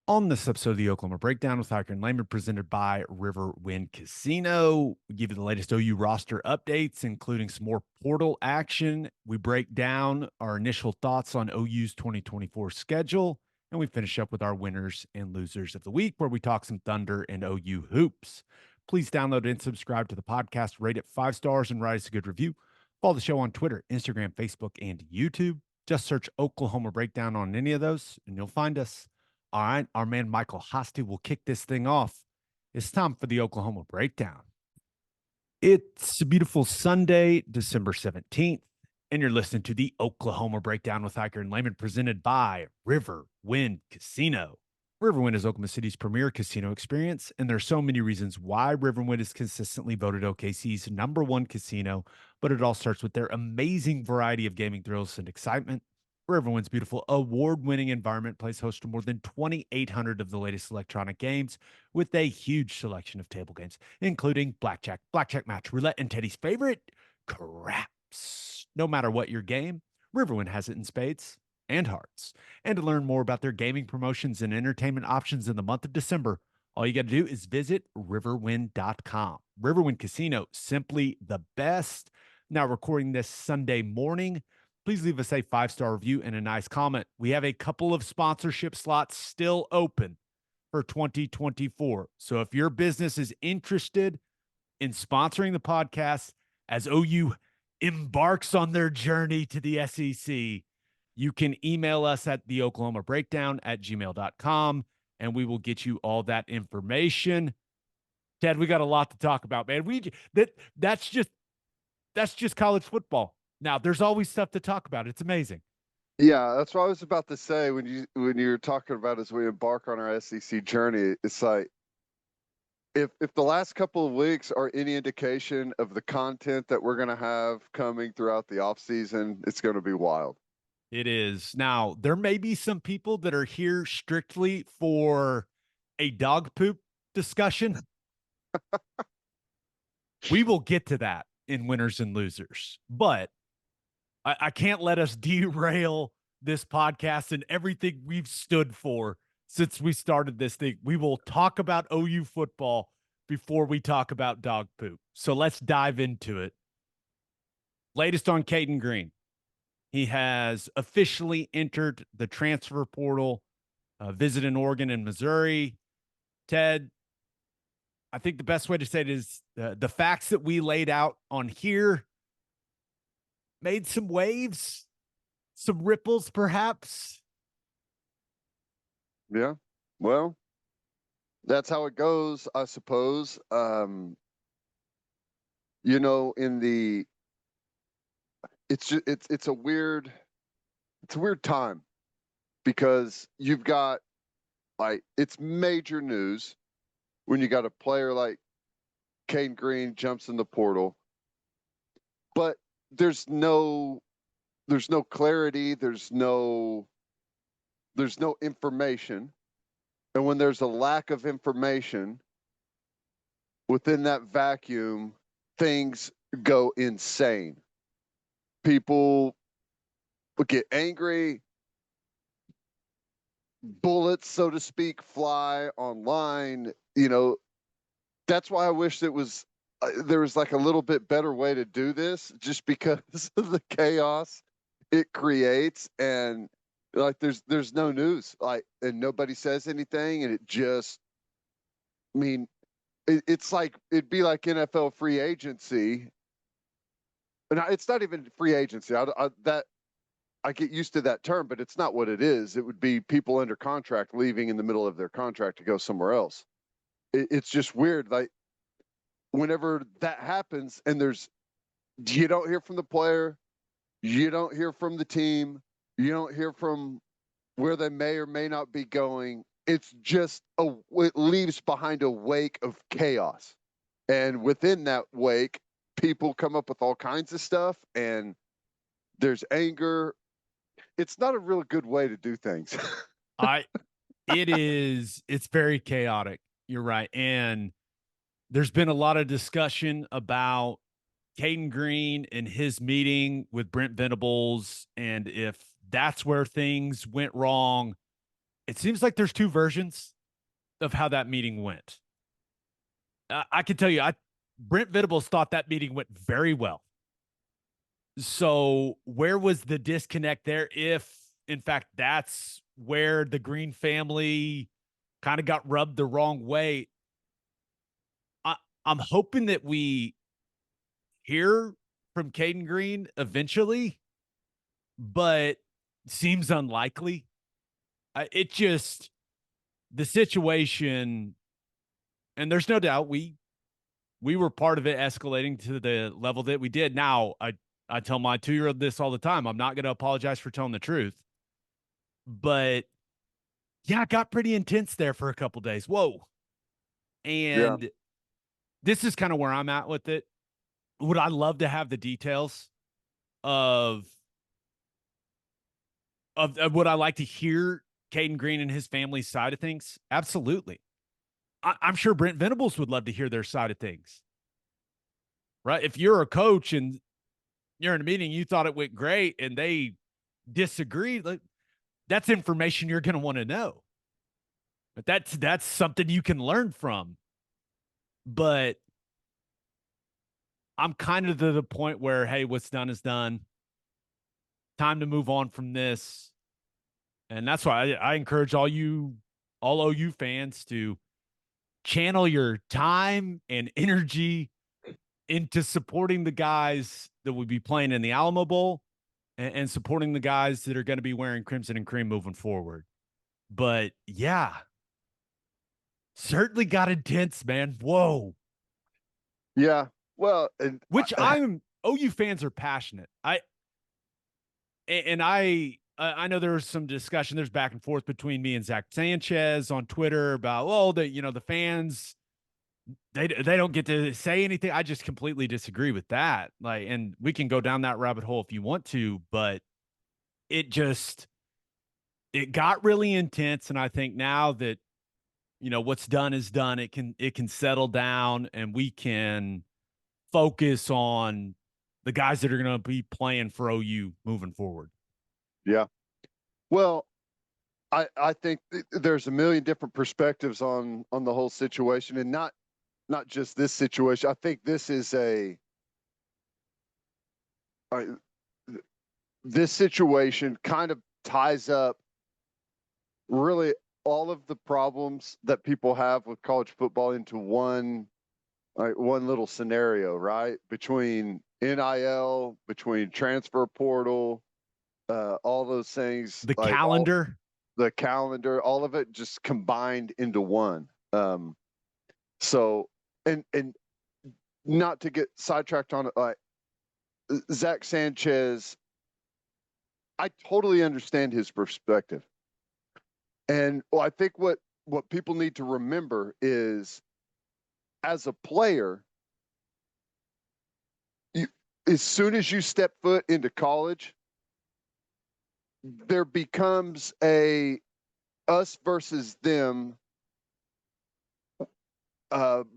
On this episode of the Oklahoma Breakdown with Ikard and Lehman, presented by Riverwind Casino, we give you the latest OU roster updates, including some more portal action. We break down our initial thoughts on OU's 2024 schedule, and we finish up with our winners and losers of the week, where we talk some Thunder and OU hoops. Please download and subscribe to the podcast, rate it 5 stars, and write us a good review. Follow the show on Twitter, Instagram, Facebook, and YouTube. Just search Oklahoma Breakdown on any of those, and you'll find us. All right, our man Michael Hosty will kick this thing off. It's time for the Oklahoma Breakdown. It's a beautiful Sunday, December 17th, and you're listening to the Oklahoma Breakdown with Ikard and Lehman, presented by Riverwind Casino. Riverwind is Oklahoma City's premier casino experience, and there are so many reasons why Riverwind is consistently voted OKC's #1 casino, but it all starts with their amazing variety of gaming thrills and excitement. Riverwind's beautiful award-winning environment plays host to more than 2,800 of the latest electronic games, with a huge selection of table games, including blackjack, blackjack match, roulette, and Teddy's favorite, craps. No matter what your game, Riverwind has it in spades and hearts. And to learn more about their gaming promotions and entertainment options in the month of December, all you got to do is visit riverwind.com. Riverwind Casino, simply the best. Now, recording this Sunday morning, please leave us a 5-star review and a nice comment. We have a couple of sponsorship slots still open for 2024. So if your business is interested in sponsoring the podcast as OU embarks on their journey to the SEC, you can email us at the Oklahoma Breakdown at gmail.com, and we will get you all that information. Ted, we got a lot to talk about, man. That's just college football. Now, there's always stuff to talk about. It's amazing. Yeah, that's what I was about to say when you're talking about as we embark on our SEC journey. It's like if the last couple of weeks are any indication of the content that we're going to have coming throughout the offseason, it's going to be wild. It is. Now, there may be some people that are here strictly for a dog poop discussion. We will get to that in winners and losers, but I can't let us derail this podcast and everything we've stood for since we started this thing. We will talk about OU football before we talk about dog poop. So let's dive into it. Latest on Cayden Green. He has officially entered the transfer portal, visiting Oregon and Missouri. Ted, I think the best way to say it is the facts that we laid out on here made some waves, some ripples, perhaps. Yeah, well, that's how it goes, I suppose. It's a weird time because you've got it's major news when you got a player like Cayden Green jumps in the portal, but there's no clarity, there's no information. And when there's a lack of information within that vacuum, things go insane. People get angry, bullets, so to speak, fly online. That's why I wish there was like a little bit better way to do this, just because of the chaos it creates. And there's no news, and nobody says anything, and it's like it'd be like NFL free agency. And it's not even free agency. I get used to that term, but it's not what it is. It would be people under contract leaving in the middle of their contract to go somewhere else. It's just weird. Like, whenever that happens and you don't hear from the player, you don't hear from the team, you don't hear from where they may or may not be going. It's just it leaves behind a wake of chaos. And within that wake, people come up with all kinds of stuff, and there's anger. It's not a real good way to do things. It's very chaotic. You're right. And there's been a lot of discussion about Cayden Green and his meeting with Brent Venables, and if that's where things went wrong, It seems like there's two versions of how that meeting went. I can tell you, Brent Venables thought that meeting went very well. So where was the disconnect there? If in fact that's where the Green family kind of got rubbed the wrong way, I'm hoping that we hear from Cayden Green eventually, but seems unlikely. It just the situation, and there's no doubt we were part of it escalating to the level that we did. Now, I tell my 2-year-old this all the time. I'm not going to apologize for telling the truth. But yeah, it got pretty intense there for a couple days. Whoa. And this is kind of where I'm at with it. Would I love to have the details of would I like to hear Cayden Green and his family's side of things? Absolutely. I'm sure Brent Venables would love to hear their side of things. Right? If you're a coach and you're in a meeting, you thought it went great and they disagree, like, that's information you're going to want to know. But that's something you can learn from. But I'm kind of to the point where, hey, what's done is done. Time to move on from this. And that's why I encourage all OU fans to channel your time and energy into supporting the guys that will be playing in the Alamo Bowl and supporting the guys that are going to be wearing crimson and cream moving forward. But yeah, certainly got intense, man. Whoa. Yeah. Well, which OU fans are passionate. I know there was some discussion. There's back and forth between me and Zach Sanchez on Twitter about, the fans, they don't get to say anything. I just completely disagree with that. And we can go down that rabbit hole if you want to, but it got really intense. And I think now that, what's done is done, it can settle down and we can focus on the guys that are going to be playing for OU moving forward. Yeah. Well, I think there's a million different perspectives on the whole situation, and not just this situation. I think this is this situation kind of ties up really all of the problems that people have with college football into one little scenario, right? Between NIL, between transfer portal, all those things. The calendar. The calendar, all of it just combined into one. So, and not to get sidetracked on it, Zach Sanchez, I totally understand his perspective. And I think what people need to remember is, as a player, as soon as you step foot into college, there becomes a us versus them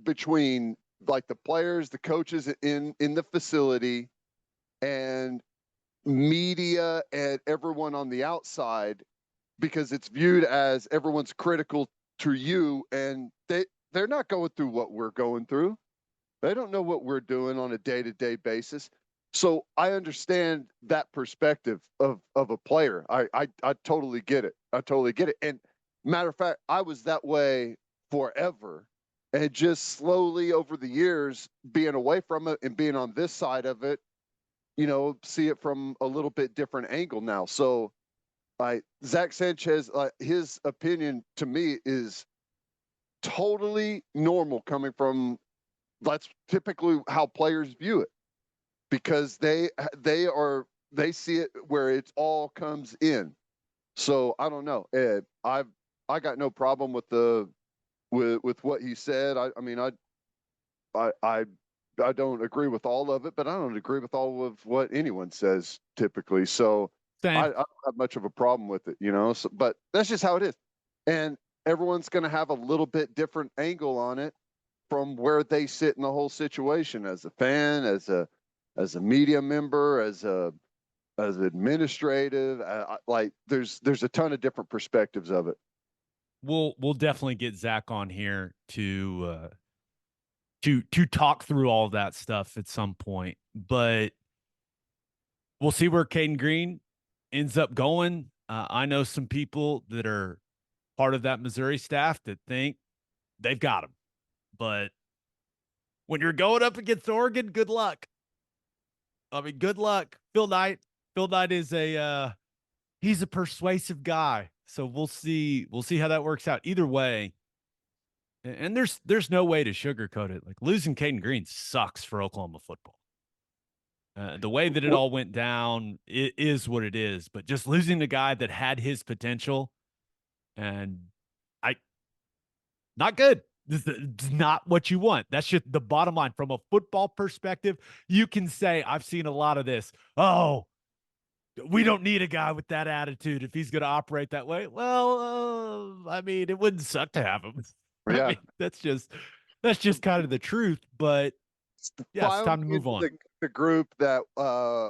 between like the players, the coaches in the facility, and media and everyone on the outside, because it's viewed as everyone's critical to you, and they're not going through what we're going through. They don't know what we're doing on a day-to-day basis. So I understand that perspective of a player. I totally get it. I totally get it. And matter of fact, I was that way forever, and just slowly over the years being away from it and being on this side of it, see it from a little bit different angle now. So Zach Sanchez, his opinion to me is totally normal, coming from, that's typically how players view it, because they see it where it all comes in. So I don't know, Ed. I got no problem with with what he said. I mean, I don't agree with all of it, but I don't agree with all of what anyone says typically. So I don't have much of a problem with it, So, but that's just how it is, and everyone's going to have a little bit different angle on it from where they sit in the whole situation, as a fan, as a media member, as administrative. Like there's a ton of different perspectives of it. we'll definitely get Zach on here to talk through all of that stuff at some point. But we'll see where Cayden Green ends up going. I know some people that are part of that Missouri staff that think they've got him, but when you're going up against Oregon, good luck. I mean, good luck. Phil Knight. Phil Knight is he's a persuasive guy. So we'll see. We'll see how that works out. Either way, and there's no way to sugarcoat it. Like losing Cayden Green sucks for Oklahoma football. The way that it all went down, it is what it is. But just losing the guy that had his potential, and I, not good. This is not what you want. That's just the bottom line. From a football perspective, you can say, I've seen a lot of this. Oh, we don't need a guy with that attitude if he's going to operate that way. Well, I mean, it wouldn't suck to have him. I Yeah. mean, that's just kind of the truth. But yeah, it's time to move on. The group that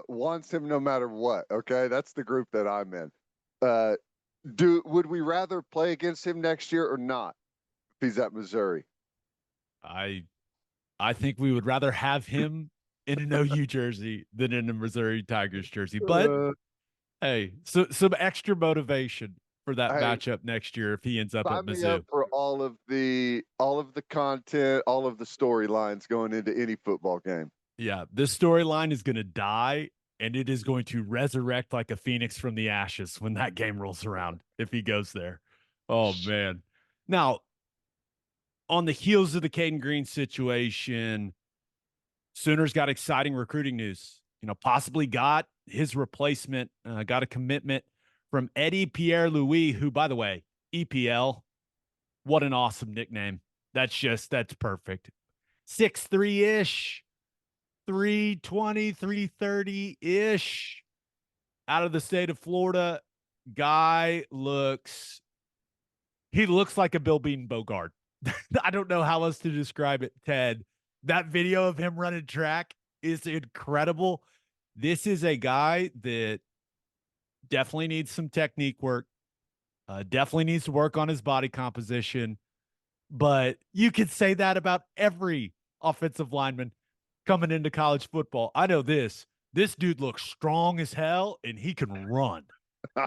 wants him no matter what. Okay, that's the group that I'm in. Would we rather play against him next year or not? If he's at Missouri, I think we would rather have him in an OU jersey than in a Missouri Tigers jersey. But hey, so some extra motivation for that matchup next year if he ends up at Mizzou. Sign me up for all of the content, all of the storylines going into any football game. Yeah, this storyline is going to die, and it is going to resurrect like a phoenix from the ashes when that game rolls around if he goes there. Oh man! Now, on the heels of the Cayden Green situation, Sooners got exciting recruiting news. You know, possibly got his replacement, got a commitment from Eddie Pierre-Louis, who, by the way, EPL, what an awesome nickname. That's perfect. 6'3-ish, 320, 330-ish, out of the state of Florida. Guy looks like a Bill Bean Bogart. I don't know how else to describe it, Ted. That video of him running track is incredible. This is a guy that definitely needs some technique work, definitely needs to work on his body composition. But you could say that about every offensive lineman coming into college football. I know this dude looks strong as hell and he can run.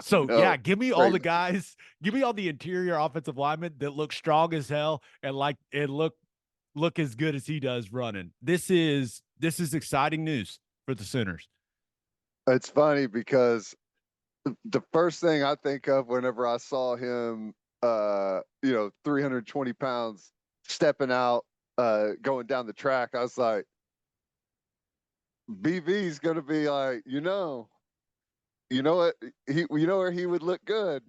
So yeah, give me all the guys, give me all the interior offensive linemen that look strong as hell and look as good as he does running. This is exciting news for the Sooners. It's funny because the first thing I think of whenever I saw him 320 pounds stepping out, going down the track, I was like, BV's gonna be like, you know what, where he would look good.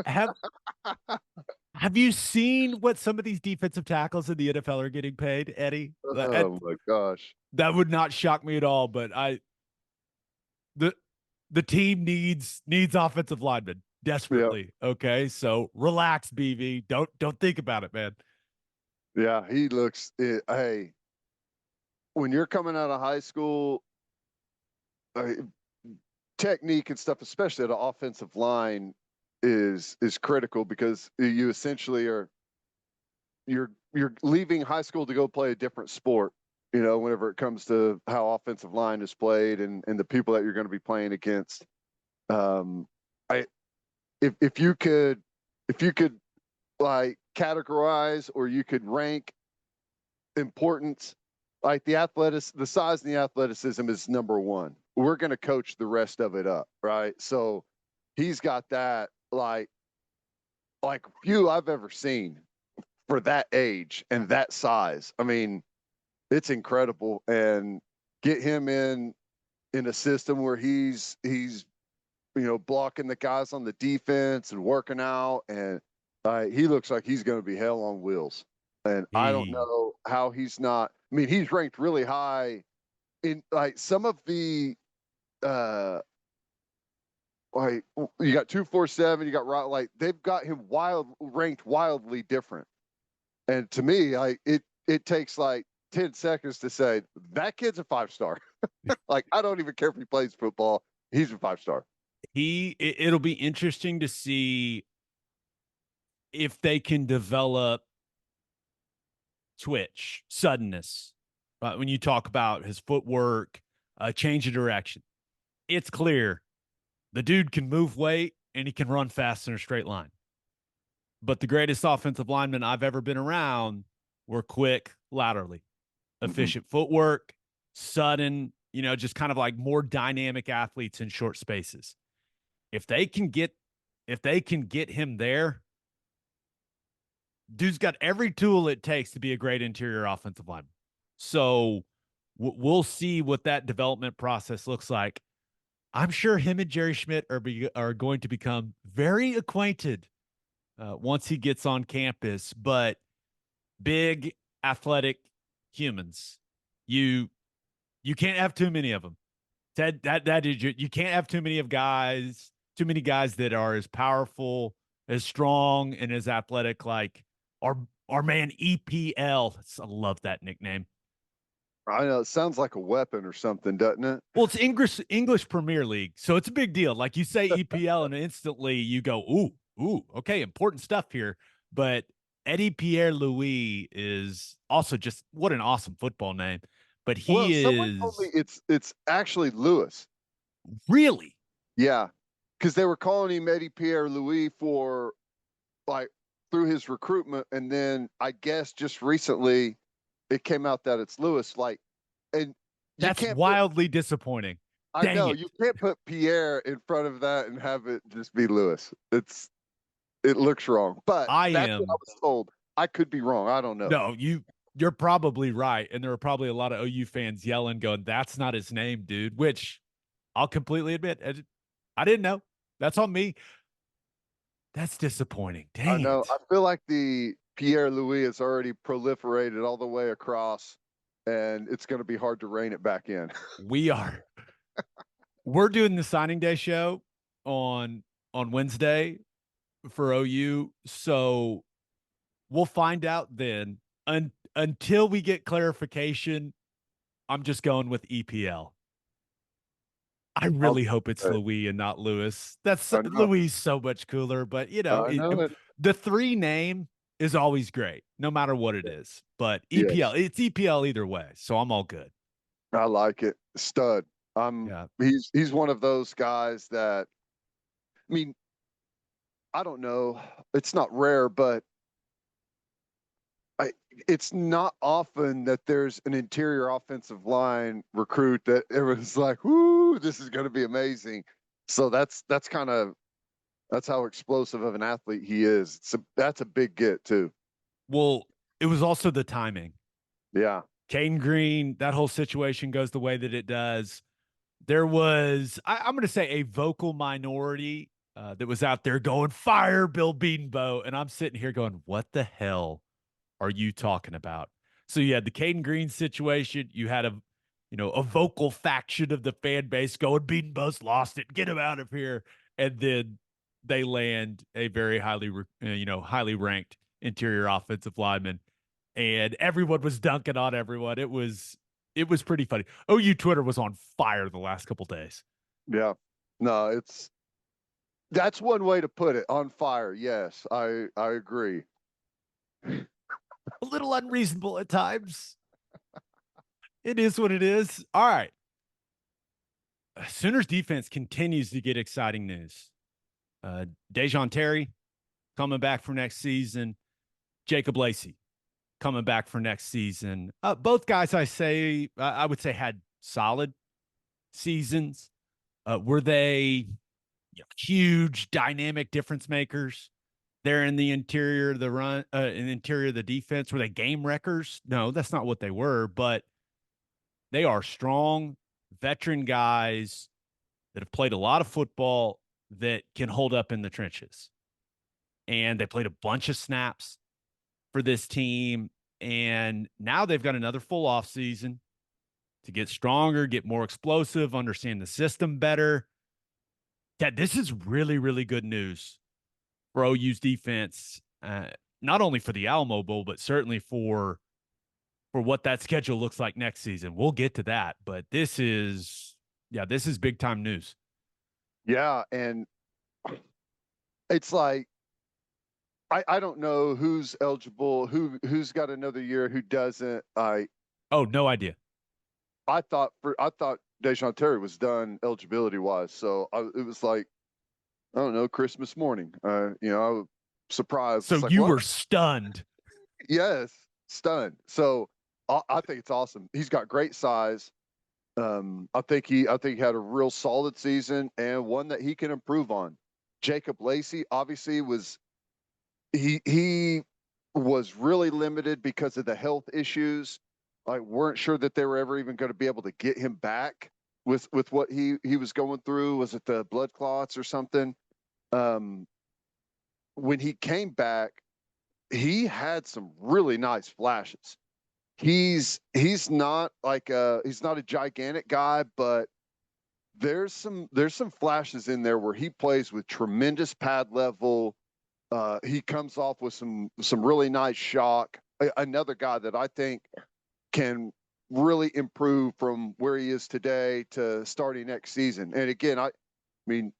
Have you seen what some of these defensive tackles in the NFL are getting paid, Eddie? Oh my gosh, that would not shock me at all. But the team needs offensive linemen desperately. Yep. Okay, so relax, BV. Don't think about it, man. Yeah, he looks. Hey, when you're coming out of high school, technique and stuff, especially at an offensive line, is critical because you essentially you're leaving high school to go play a different sport. You know, whenever it comes to how offensive line is played and the people that you're going to be playing against. If you could like categorize or you could rank importance, like the size and the athleticism is number one. We're going to coach the rest of it up, right? So he's got that like few I've ever seen for that age and that size. I mean, it's incredible. And get him in a system where he's blocking the guys on the defense and working out, and he looks like he's going to be hell on wheels. And I don't know how he's not. I mean, he's ranked really high in like some of the like you got 247, you got like they've got him ranked wildly different. And to me, it takes like 10 seconds to say that kid's a 5-star. Like, I don't even care if he plays football. He's a 5-star. It'll be interesting to see if they can develop twitch, suddenness, when you talk about his footwork, change of direction, it's clear the dude can move weight and he can run fast in a straight line. But the greatest offensive linemen I've ever been around were quick laterally, efficient footwork, sudden, just kind of like more dynamic athletes in short spaces. If they can get him there, dude's got every tool it takes to be a great interior offensive lineman. So we'll see what that development process looks like. I'm sure him and Jerry Schmidt are going to become very acquainted once he gets on campus. But big athletic humans, you can't have too many of them. Ted, that is you can't have too many guys that are as powerful, as strong, and as athletic like our man EPL. I love that nickname. I know, it sounds like a weapon or something, doesn't it? Well, it's English Premier League, so it's a big deal. Like you say EPL, and instantly you go, ooh, okay, important stuff here. But Eddie Pierre Louis is also just what an awesome football name. But he someone told me it's actually Lewis. Really? Yeah, because they were calling him Eddie Pierre Louis for like through his recruitment, and then I guess just recently it came out that it's Lewis. Like, and that's wildly disappointing. I know you can't put Pierre in front of that and have it just be Lewis. It looks wrong, but that's what I was told. I could be wrong. I don't know. No, you're probably right, and there are probably a lot of OU fans yelling, going, "That's not his name, dude." Which I'll completely admit, I didn't know. That's on me. That's disappointing. Dang I know. it. I feel like the Pierre Louis has already proliferated all the way across, and it's going to be hard to rein it back in. We're doing the signing day show on Wednesday for OU, so we'll find out then. Until we get clarification, I'm just going with EPL. I really hope it's Louis and not Lewis. Louis is so much cooler, but the three name is always great, no matter what it is. But EPL, it's EPL either way, so I'm all good. I like it. Stud. He's one of those guys that, I mean, I don't know. It's not rare, but it's not often that there's an interior offensive line recruit that everyone's like, "Whoo, this is going to be amazing." So that's how explosive of an athlete he is. That's a big get too. Well, it was also the timing. Yeah. Cayden Green, that whole situation goes the way that it does. There was, I'm going to say, a vocal minority that was out there going, "Fire Bill Bedenbaugh," and I'm sitting here going, "What the hell are you talking about?" So you had the Cayden Green situation. You had a vocal faction of the fan base going, "Bedenbaugh's lost it. Get him out of here." And then they land a very highly ranked interior offensive lineman, and everyone was dunking on everyone. It was pretty funny. OU Twitter was on fire the last couple days. Yeah. No, that's one way to put it. On fire. Yes, I agree. A little unreasonable at times. It is what it is. All right. Sooners defense continues to get exciting news. Dejon Terry coming back for next season. Jacob Lacey coming back for next season. Both guys, I would say, had solid seasons. Were they huge, dynamic difference makers? They're in the interior of the run, in the interior of the defense. Were they game wreckers? No, that's not what they were. But they are strong, veteran guys that have played a lot of football that can hold up in the trenches. And they played a bunch of snaps for this team. And now they've got another full off season to get stronger, get more explosive, understand the system better. Ted, this is really, really good news for OU's defense, not only for the Alamo Bowl, but certainly for what that schedule looks like next season. We'll get to that, but this is big time news. Yeah, and it's like I don't know who's eligible, who's got another year, who doesn't. Oh, no idea. I thought Dejounte Terry was done eligibility wise, so it was like, I don't know, Christmas morning. I was surprised. So It's like, you what? were stunned. Yes, stunned. So I think it's awesome. He's got great size. I think he had a real solid season and one that he can improve on. Jacob Lacey obviously he was really limited because of the health issues. I weren't sure that they were ever even going to be able to get him back with what he was going through. Was it the blood clots or something? Um, when he came back, he had some really nice flashes. He's not like he's not a gigantic guy, but there's some flashes in there where he plays with tremendous pad level. He comes off with some really nice shock. Another guy that I think can really improve from where he is today to starting next season. And again, I mean,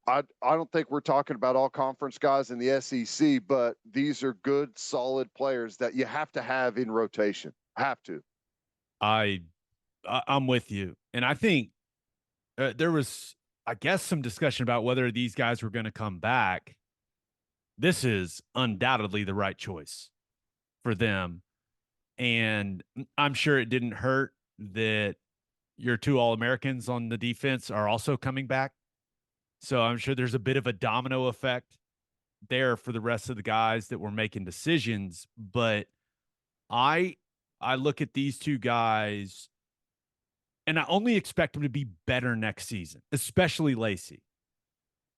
I don't think we're talking about all conference guys in the SEC, but these are good, solid players that you have to have in rotation. Have to. I'm with you, and I think there was, I guess, some discussion about whether these guys were going to come back. This is undoubtedly the right choice for them, and I'm sure it didn't hurt that your two All-Americans on the defense are also coming back. So I'm sure there's a bit of a domino effect there for the rest of the guys that were making decisions. But I I look at these two guys and I only expect them to be better next season, especially Lacey.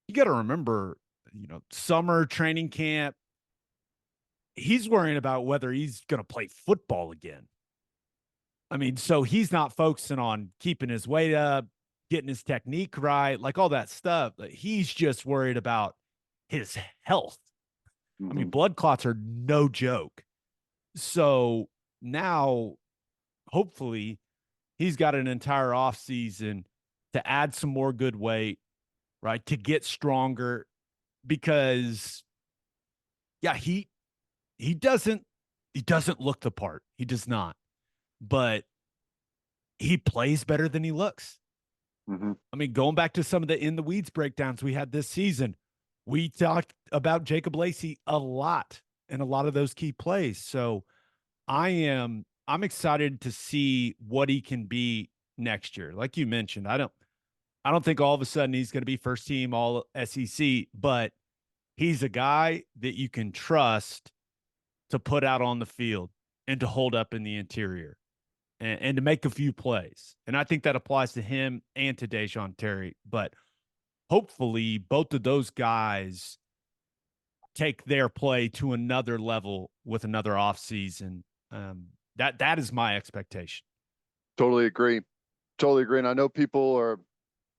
You got to remember, summer training camp, he's worrying about whether he's going to play football again. I mean, so he's not focusing on keeping his weight up, getting his technique right, like all that stuff. He's just worried about his health. I mean, Mm-hmm. blood clots are no joke. So now, hopefully, he's got an entire off season to add some more good weight, right? To get stronger because yeah, he doesn't look the part. He does not. But he plays better than he looks. Mm-hmm. I mean, going back to some of the in the weeds breakdowns we had this season, we talked about Jacob Lacey a lot in a lot of those key plays. So I'm excited to see what he can be next year. Like you mentioned, I don't think all of a sudden he's going to be first team all SEC, but he's a guy that you can trust to put out on the field and to hold up in the interior and to make a few plays. And I think that applies to him and to Dejounte Terry. But hopefully both of those guys take their play to another level with another offseason. That is my expectation. Totally agree. Totally agree. And I know people are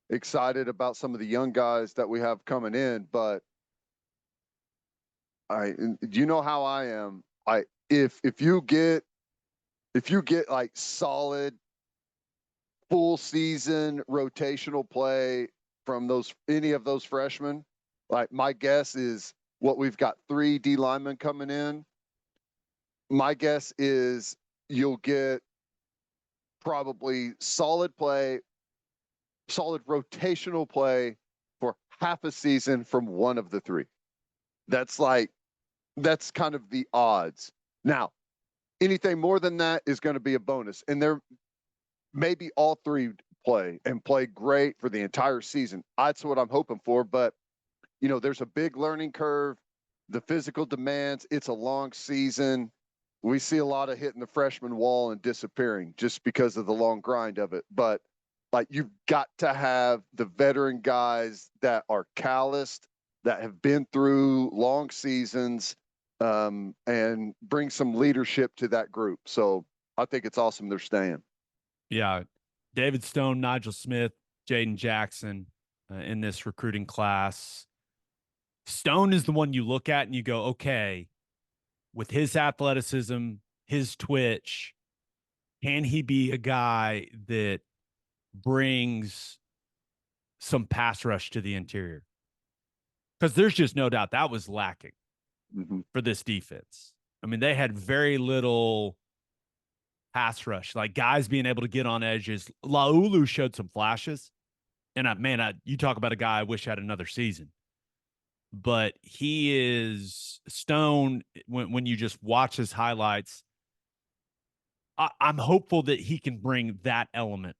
excited about some of the young guys that we have coming in, but you know how I am. If you get like solid full season rotational play from any of those freshmen, like my guess is what we've got 3 D linemen coming in. My guess is you'll get probably solid rotational play for half a season from one of the 3. That's kind of the odds. Now, anything more than that is going to be a bonus. And there maybe all 3 play great for the entire season. That's what I'm hoping for. But, there's a big learning curve, the physical demands. It's a long season. We see a lot of hitting the freshman wall and disappearing just because of the long grind of it. But like you've got to have the veteran guys that are calloused, that have been through long seasons, and bring some leadership to that group. So I think it's awesome they're staying. Yeah. David Stone, Nigel Smith, Jaden Jackson in this recruiting class. Stone is the one you look at and you go, okay, with his athleticism, his twitch, can he be a guy that brings some pass rush to the interior? Because there's just no doubt that was lacking. for this defense. I mean, they had very little pass rush, like guys being able to get on edges. Laulu showed some flashes. And you talk about a guy I wish had another season. But he is Stone when you just watch his highlights. I'm hopeful that he can bring that element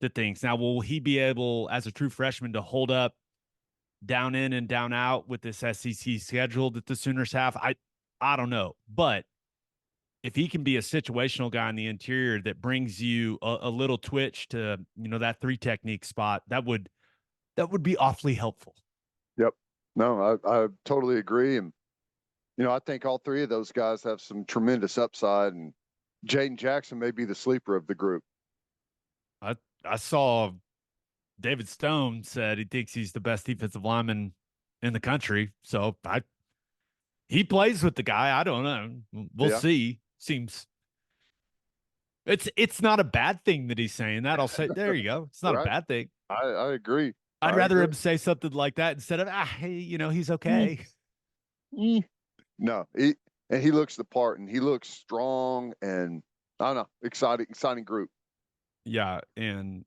to things. Now, will he be able, as a true freshman, to hold up down in and down out with this SEC schedule that the Sooners have? I don't know. But if he can be a situational guy in the interior that brings you a little twitch to, that 3 technique spot, that would be awfully helpful. Yep. No, I totally agree. And, I think all 3 of those guys have some tremendous upside, and Jaden Jackson may be the sleeper of the group. I saw David Stone said he thinks he's the best defensive lineman in the country. So he plays with the guy. I don't know. We'll see. Seems it's not a bad thing that he's saying that. I'll say, there you go. It's not a bad thing. I agree. I'd rather him say something like that instead of, he's okay. No, he looks the part, and he looks strong, and I don't know, exciting group. Yeah, and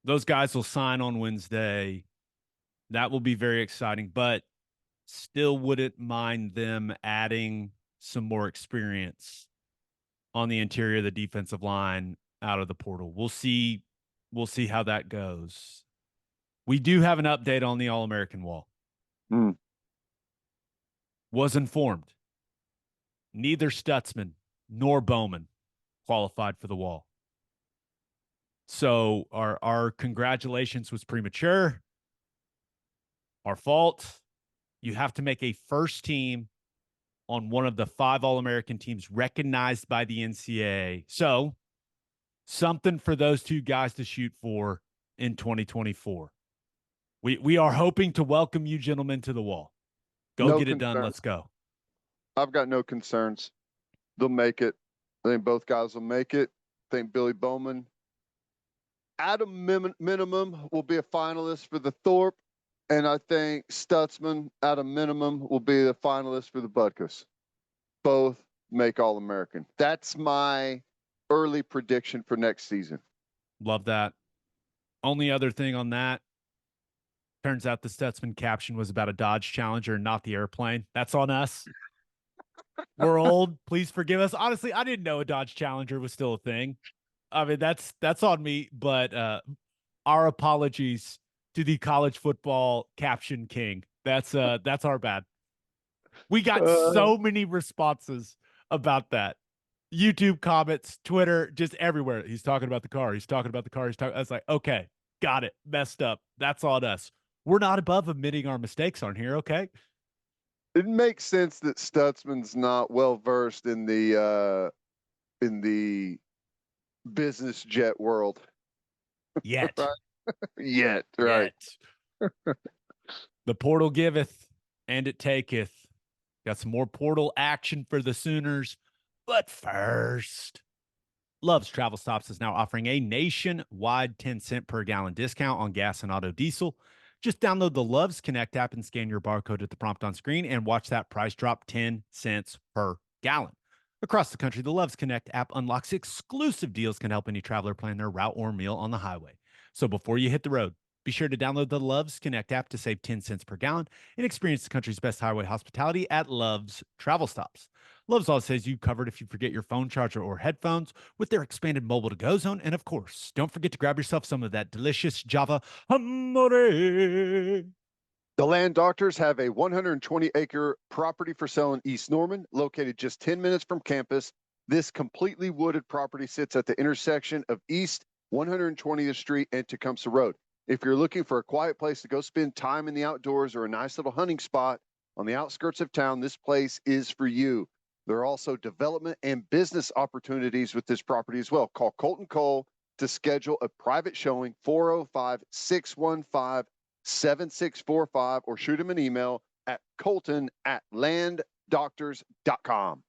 those guys will sign on Wednesday. That will be very exciting, but still wouldn't mind them adding some more experience on the interior of the defensive line out of the portal. We'll see how that goes. We do have an update on the All-American wall. Was informed. Neither Stutzman nor Bowman qualified for the wall. So our congratulations was premature. Our fault. You have to make a first team on one of the 5 All-American teams recognized by the NCAA. So something for those 2 guys to shoot for in 2024. We are hoping to welcome you gentlemen to the wall. Go get it done. Let's go. I've got no concerns. They'll make it. I think both guys will make it. I think Billy Bowman, at a minimum, will be a finalist for the Thorpe. And I think Stutzman, at a minimum, will be the finalist for the Butkus. Both make All-American. That's my early prediction for next season. Love that. Only other thing on that, turns out the Stutzman caption was about a Dodge Challenger, not the airplane. That's on us. We're old. Please forgive us. Honestly, I didn't know a Dodge Challenger was still a thing. I mean, that's on me, but our apologies to the college football caption king. That's our bad. We got so many responses about that. YouTube comments, Twitter, just everywhere. He's talking about the car. He's talking about the car. I was like, okay, got it. Messed up. That's on us. We're not above admitting our mistakes on here, okay? It makes sense that Stutzman's not well versed in the business jet world. Yet. Yet, right. Yet. The portal giveth and it taketh. Got some more portal action for the Sooners. But first, Love's Travel Stops is now offering a nationwide 10-cent per gallon discount on gas and auto diesel. Just download the Love's Connect app and scan your barcode at the prompt on screen and watch that price drop 10 cents per gallon. Across the country, the Love's Connect app unlocks exclusive deals can help any traveler plan their route or meal on the highway. So before you hit the road, be sure to download the Love's Connect app to save 10 cents per gallon and experience the country's best highway hospitality at Love's Travel Stops. Love's also says you covered if you forget your phone charger or headphones with their expanded mobile to-go zone. And of course, don't forget to grab yourself some of that delicious Java Amore. The Land Doctors have a 120-acre property for sale in East Norman, located just 10 minutes from campus. This completely wooded property sits at the intersection of East 120th Street and Tecumseh Road. If you're looking for a quiet place to go spend time in the outdoors or a nice little hunting spot on the outskirts of town, this place is for you. There are also development and business opportunities with this property as well. Call Colton Cole to schedule a private showing, 405-615-7645, or shoot him an email at colton@landdoctors.com.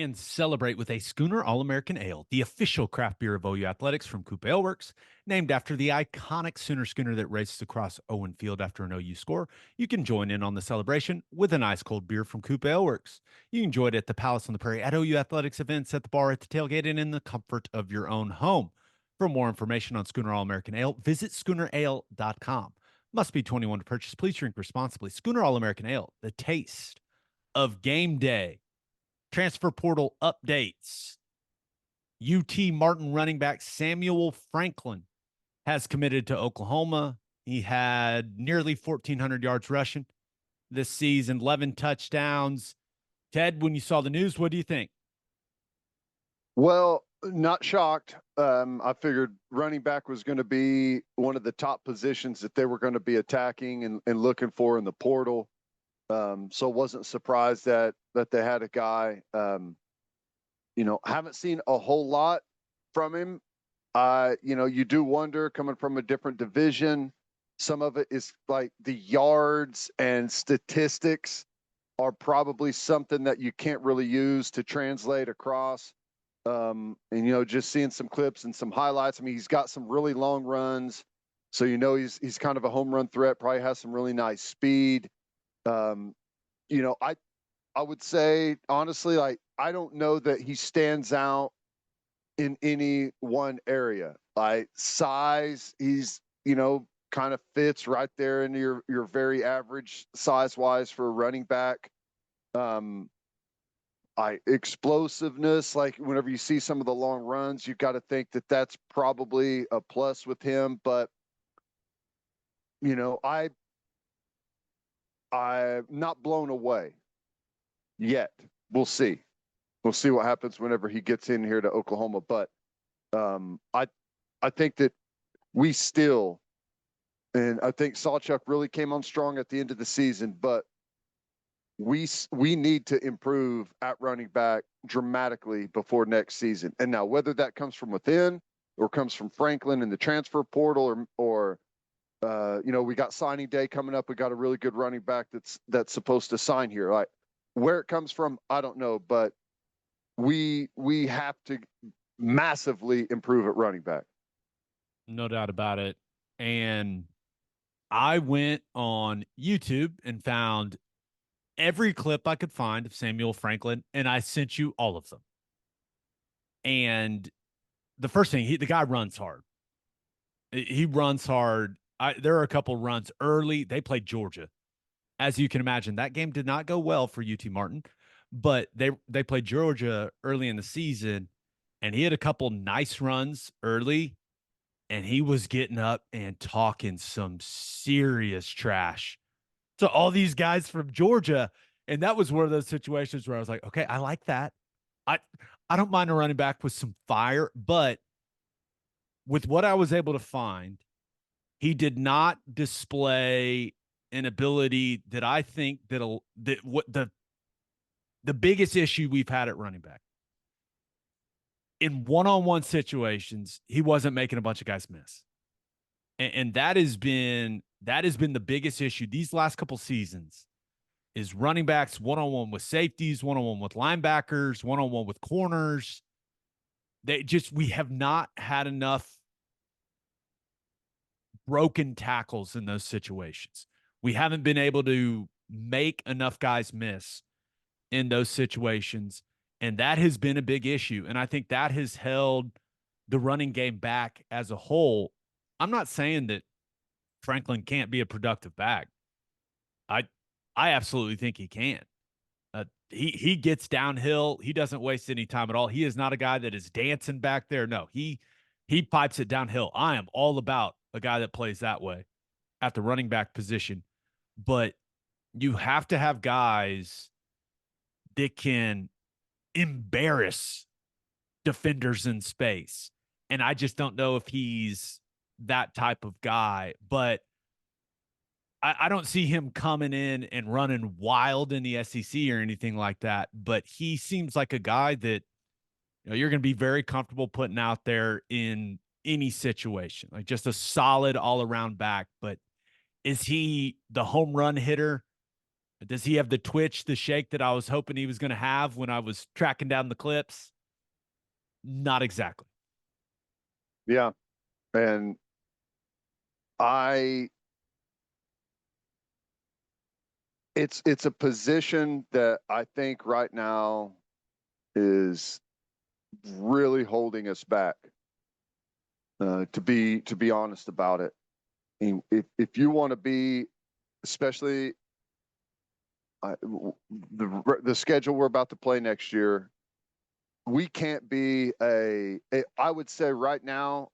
and celebrate with a Schooner All-American Ale, the official craft beer of OU Athletics from Coupe Ale Works, named after the iconic Sooner schooner that races across Owen Field after an OU score. You can join in on the celebration with an ice-cold beer from Coupe Ale Works. You can enjoy it at the Palace on the Prairie, at OU Athletics events, at the bar, at the tailgate, and in the comfort of your own home. For more information on Schooner All-American Ale, visit SchoonerAle.com. Must be 21 to purchase. Please drink responsibly. Schooner All-American Ale, the taste of game day. Transfer portal updates. UT Martin running back Samuel Franklin has committed to Oklahoma. He had nearly 1,400 yards rushing this season, 11 touchdowns. Ted, when you saw the news, what do you think? Well, not shocked. I figured running back was going to be one of the top positions that they were going to be attacking and looking for in the portal. So wasn't surprised that they had a guy. Haven't seen a whole lot from him. You do wonder, coming from a different division, some of it is like the yards and statistics are probably something that you can't really use to translate across. Just seeing some clips and some highlights. I mean, he's got some really long runs, so he's kind of a home run threat. Probably has some really nice speed. I would say honestly, like, I don't know that he stands out in any one area. Like size, he's kind of fits right there in your very average size wise for a running back. Explosiveness, like whenever you see some of the long runs, you've got to think that that's probably a plus with him. But I'm not blown away yet. We'll see. We'll see what happens whenever he gets in here to Oklahoma. But I think that we still, and I think Sawchuk really came on strong at the end of the season, but we need to improve at running back dramatically before next season. And now whether that comes from within or comes from Franklin in the transfer portal or we got signing day coming up. We got a really good running back that's supposed to sign here. Like where it comes from, I don't know, but we have to massively improve at running back. No doubt about it. And I went on YouTube and found every clip I could find of Samuel Franklin, and I sent you all of them. And the first thing, the guy runs hard. He runs hard. There are a couple runs early. They played Georgia. As you can imagine, that game did not go well for UT Martin, but they played Georgia early in the season, and he had a couple nice runs early, and he was getting up and talking some serious trash to all these guys from Georgia. And that was one of those situations where I was like, okay, I like that. I don't mind a running back with some fire, but with what I was able to find, he did not display an ability that I think the biggest issue we've had at running back. In one-on-one situations, he wasn't making a bunch of guys miss. And that has been the biggest issue these last couple seasons is running backs one-on-one with safeties, one-on-one with linebackers, one-on-one with corners. We have not had enough broken tackles in those situations. We haven't been able to make enough guys miss in those situations. And that has been a big issue. And I think that has held the running game back as a whole. I'm not saying that Franklin can't be a productive back. I absolutely think he can. He gets downhill. He doesn't waste any time at all. He is not a guy that is dancing back there. No, he pipes it downhill. I am all about a guy that plays that way at the running back position. But you have to have guys that can embarrass defenders in space. And I just don't know if he's that type of guy. But I don't see him coming in and running wild in the SEC or anything like that. But he seems like a guy that you're going to be very comfortable putting out there in any situation, like just a solid all-around back. But is he the home run hitter Does he have the twitch, the shake that I was hoping he was going to have when I was tracking down the clips? Not exactly. Yeah. And it's a position that I think right now is really holding us back. To be honest about it, and if you want to be, especially the schedule we're about to play next year, we can't be I would say right now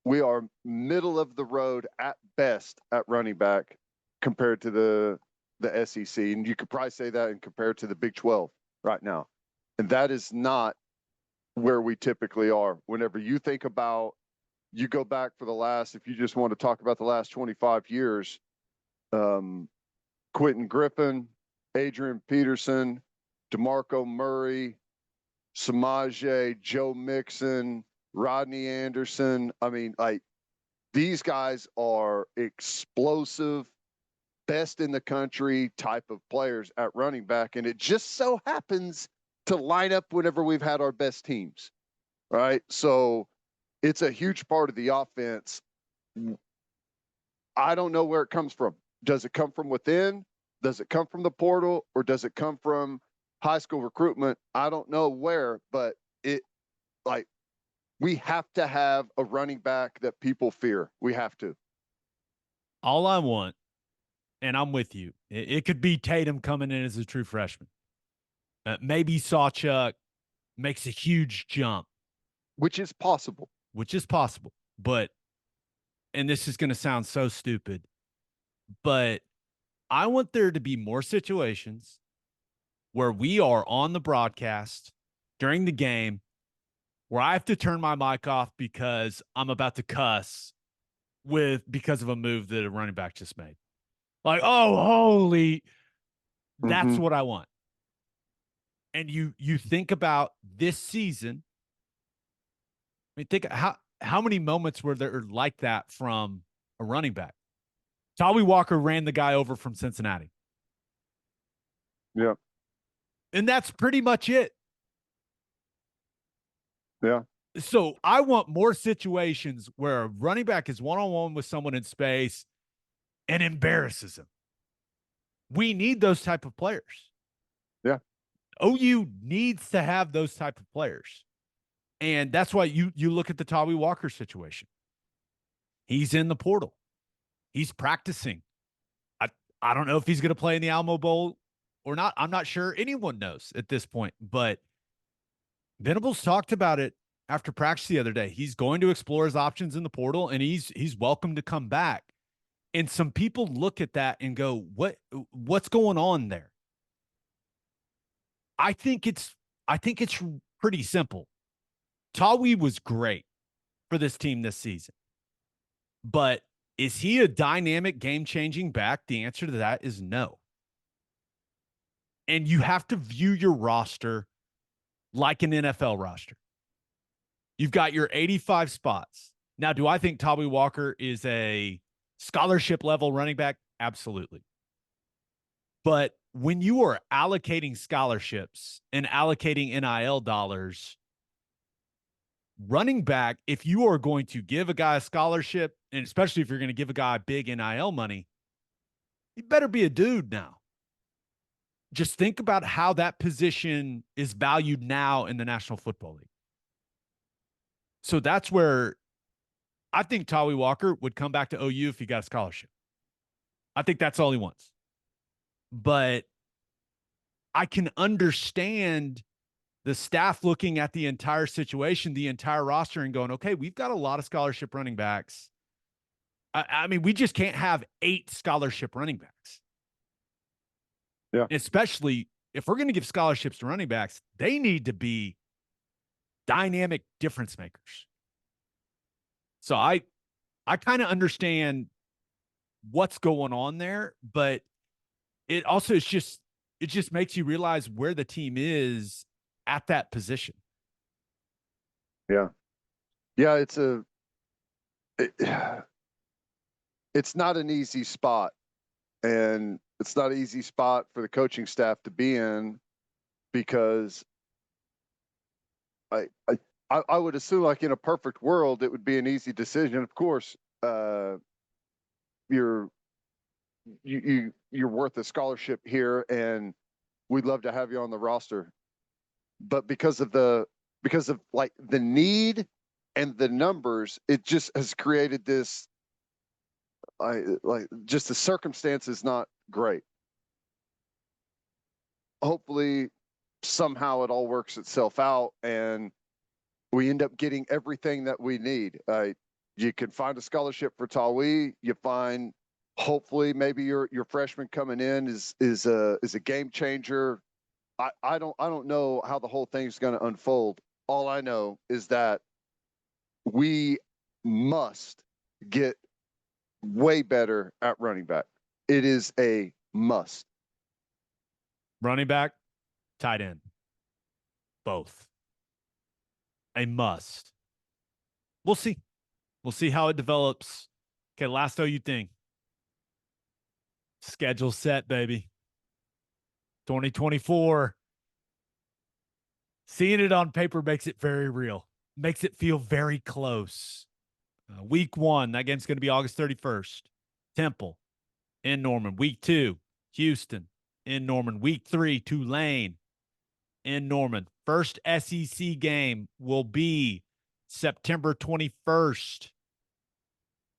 we are middle of the road at best at running back compared to the SEC, and you could probably say that and compare it to the Big 12 right now, and that is not where we typically are. Whenever you think about, you go back for the last, if you just want to talk about the last 25 years, Quentin Griffin, Adrian Peterson, DeMarco Murray, Samaje, Joe Mixon, Rodney Anderson. I mean, like, these guys are explosive, best in the country type of players at running back. And it just so happens to line up whenever we've had our best teams. Right. So it's a huge part of the offense. I don't know where it comes from. Does it come from within? Does it come from the portal? Or does it come from high school recruitment? I don't know where, but we have to have a running back that people fear. We have to. All I want, and I'm with you, it could be Tatum coming in as a true freshman. Maybe Sawchuk makes a huge jump. Which is possible. But, and this is going to sound so stupid, but I want there to be more situations where we are on the broadcast during the game where I have to turn my mic off because I'm about to cuss because of a move that a running back just made. Like, oh, holy, that's what I want. And you think about this season. I mean, think how many moments were there like that from a running back? Tolly Walker ran the guy over from Cincinnati. Yeah. And that's pretty much it. Yeah. So I want more situations where a running back is one-on-one with someone in space and embarrasses him. We need those type of players. Yeah. OU needs to have those type of players. And that's why you look at the Tolly Walker situation. He's in the portal. He's practicing. I don't know if he's going to play in the Alamo Bowl or not. I'm not sure anyone knows at this point. But Venables talked about it after practice the other day. He's going to explore his options in the portal, and he's welcome to come back. And some people look at that and go, what's going on there? I think it's pretty simple. Tawi was great for this team this season. But is he a dynamic, game-changing back? The answer to that is no. And you have to view your roster like an NFL roster. You've got your 85 spots. Now, do I think Tawi Walker is a scholarship level running back? Absolutely. But when you are allocating scholarships and allocating NIL dollars, running back, if you are going to give a guy a scholarship, and especially if you're going to give a guy big NIL money, you better be a dude now. Just think about how that position is valued now in the National Football League. So that's where I think Tawi Walker would come back to OU if he got a scholarship. I think that's all he wants. But I can understand the staff looking at the entire situation, the entire roster, and going, okay, we've got a lot of scholarship running backs. I mean, we just can't have 8 scholarship running backs. Yeah. Especially if we're going to give scholarships to running backs, they need to be dynamic difference makers. So I kind of understand what's going on there, but it also is just, it just makes you realize where the team is at that position. Yeah. Yeah. It's not an easy spot. And It's not an easy spot for the coaching staff to be in because I would assume, like in a perfect world, it would be an easy decision. Of course, you're worth a scholarship here, and we'd love to have you on the roster. But because of like the need and the numbers, it just has created this. Just the circumstance is not great. Hopefully, somehow it all works itself out, and we end up getting everything that we need. You can find a scholarship for Tawi. You find, hopefully, maybe your freshman coming in is a game changer. I don't know how the whole thing's going to unfold. All I know is that we must get way better at running back. It is a must. Running back, tight end, both. A must. We'll see. We'll see how it develops. Okay, last OU thing. Schedule set, baby. 2024. Seeing it on paper makes it very real. Makes it feel very close. Week 1, that game's going to be August 31st. Temple in Norman. Week 2, Houston in Norman. Week 3, Tulane in Norman. First SEC game will be September 21st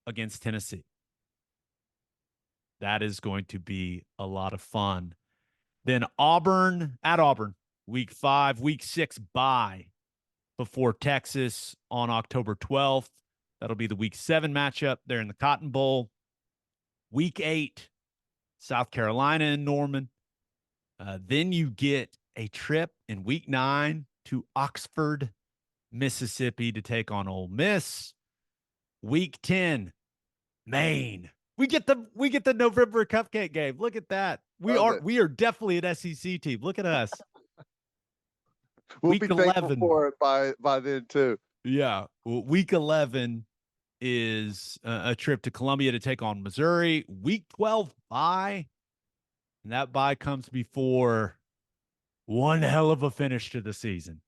against Tennessee. That is going to be a lot of fun. Then Auburn, at Auburn, week 5, week 6 bye before Texas on October 12th. That'll be the week 7 matchup there in the Cotton Bowl. Week 8, South Carolina and Norman. Then you get a trip in week 9 to Oxford, Mississippi to take on Ole Miss. Week 10, Maine. We get the November cupcake game. Look at that. We are definitely an SEC team. Look at us. We'll week be 11 thankful for it by then too. Yeah. Well, week 11 is a trip to Columbia to take on Missouri. Week 12 bye. And that bye comes before one hell of a finish to the season.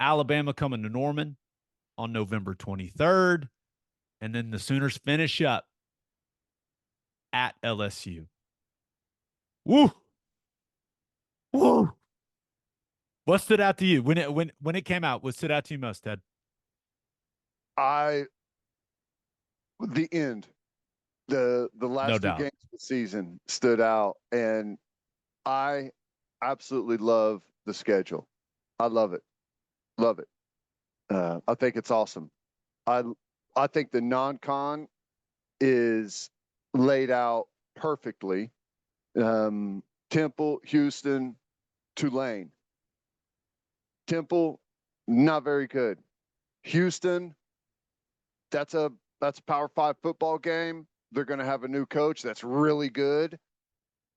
Alabama coming to Norman on November 23rd. And then the Sooners finish up at LSU. Woo! Woo! What stood out to you when it came out? What stood out to you most, Ted? The end. The last two games of the season stood out, and I absolutely love the schedule. I love it. Love it. I think it's awesome. I think the non-con is laid out perfectly. Temple, Houston, Tulane. Temple, not very good. Houston, that's a Power 5 football game. They're going to have a new coach that's really good.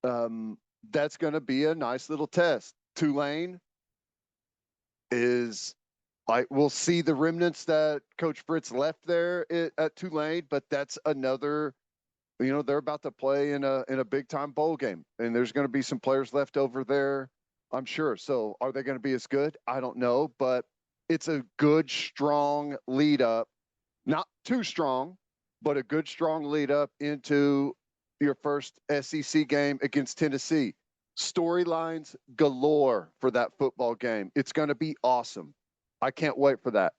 That's going to be a nice little test. Tulane is like, we'll see the remnants that Coach Fritz left there at Tulane, but that's another, they're about to play in a big time bowl game, and there's going to be some players left over there, I'm sure. So are they going to be as good? I don't know, but it's a good, strong lead up. Not too strong, but a good, strong lead up into your first SEC game against Tennessee. Storylines galore for that football game. It's going to be awesome. I can't wait for that.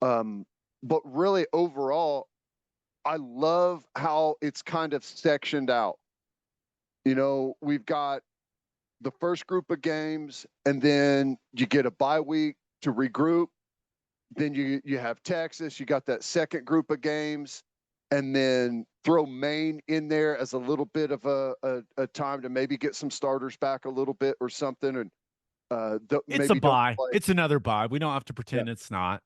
But really, overall, I love how it's kind of sectioned out. We've got the first group of games, and then you get a bye week to regroup. Then you have Texas. You got that second group of games, and then throw Maine in there as a little bit of a time to maybe get some starters back a little bit or something. And it's a bye. It's another bye. We don't have to pretend it's not.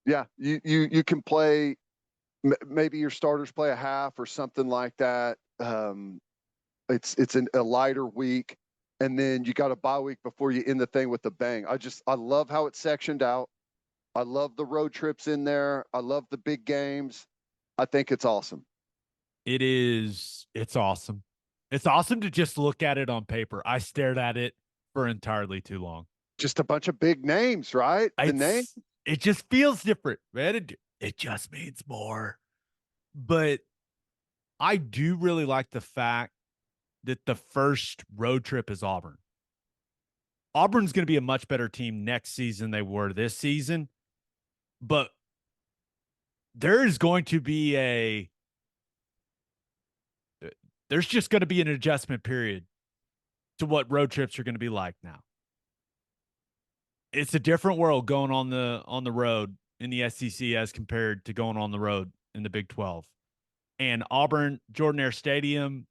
Yeah, you can play. Maybe your starters play a half or something like that. It's a lighter week, and then you got a bye week before you end the thing with a bang. I love how it's sectioned out. I love the road trips in there. I love the big games. I think it's awesome. It's awesome. It's awesome to just look at it on paper. I stared at it for entirely too long. Just a bunch of big names, right? The name. It just feels different, man. It just means more. But I do really like the fact that the first road trip is Auburn. Auburn's going to be a much better team next season than they were this season, but there is going to be there's just going to be an adjustment period to what road trips are going to be like now. It's a different world going on the road in the SEC as compared to going on the road in the Big 12. And Auburn, Jordan Air Stadium,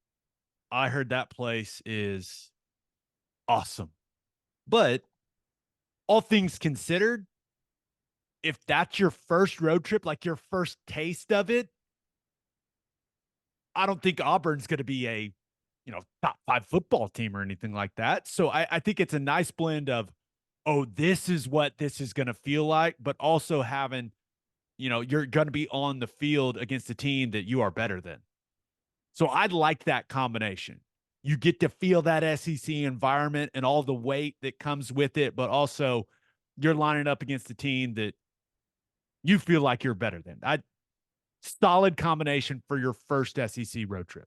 I heard that place is awesome. But all things considered, if that's your first road trip, like your first taste of it, I don't think Auburn's going to be a, top 5 football team or anything like that. So I think it's a nice blend of, oh, this is what this is going to feel like, but also having, you're going to be on the field against a team that you are better than. So I'd like that combination. You get to feel that SEC environment and all the weight that comes with it, but also you're lining up against a team that you feel like you're better than. Solid combination for your first SEC road trip.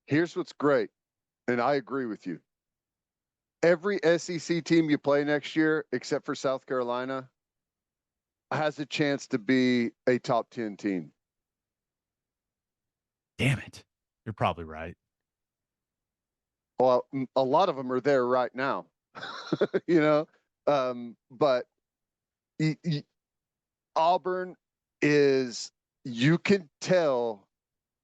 Here's what's great, and I agree with you. Every SEC team you play next year, except for South Carolina, has a chance to be a top 10 team. Damn it. You're probably right. Well, a lot of them are there right now, but Auburn is, you can tell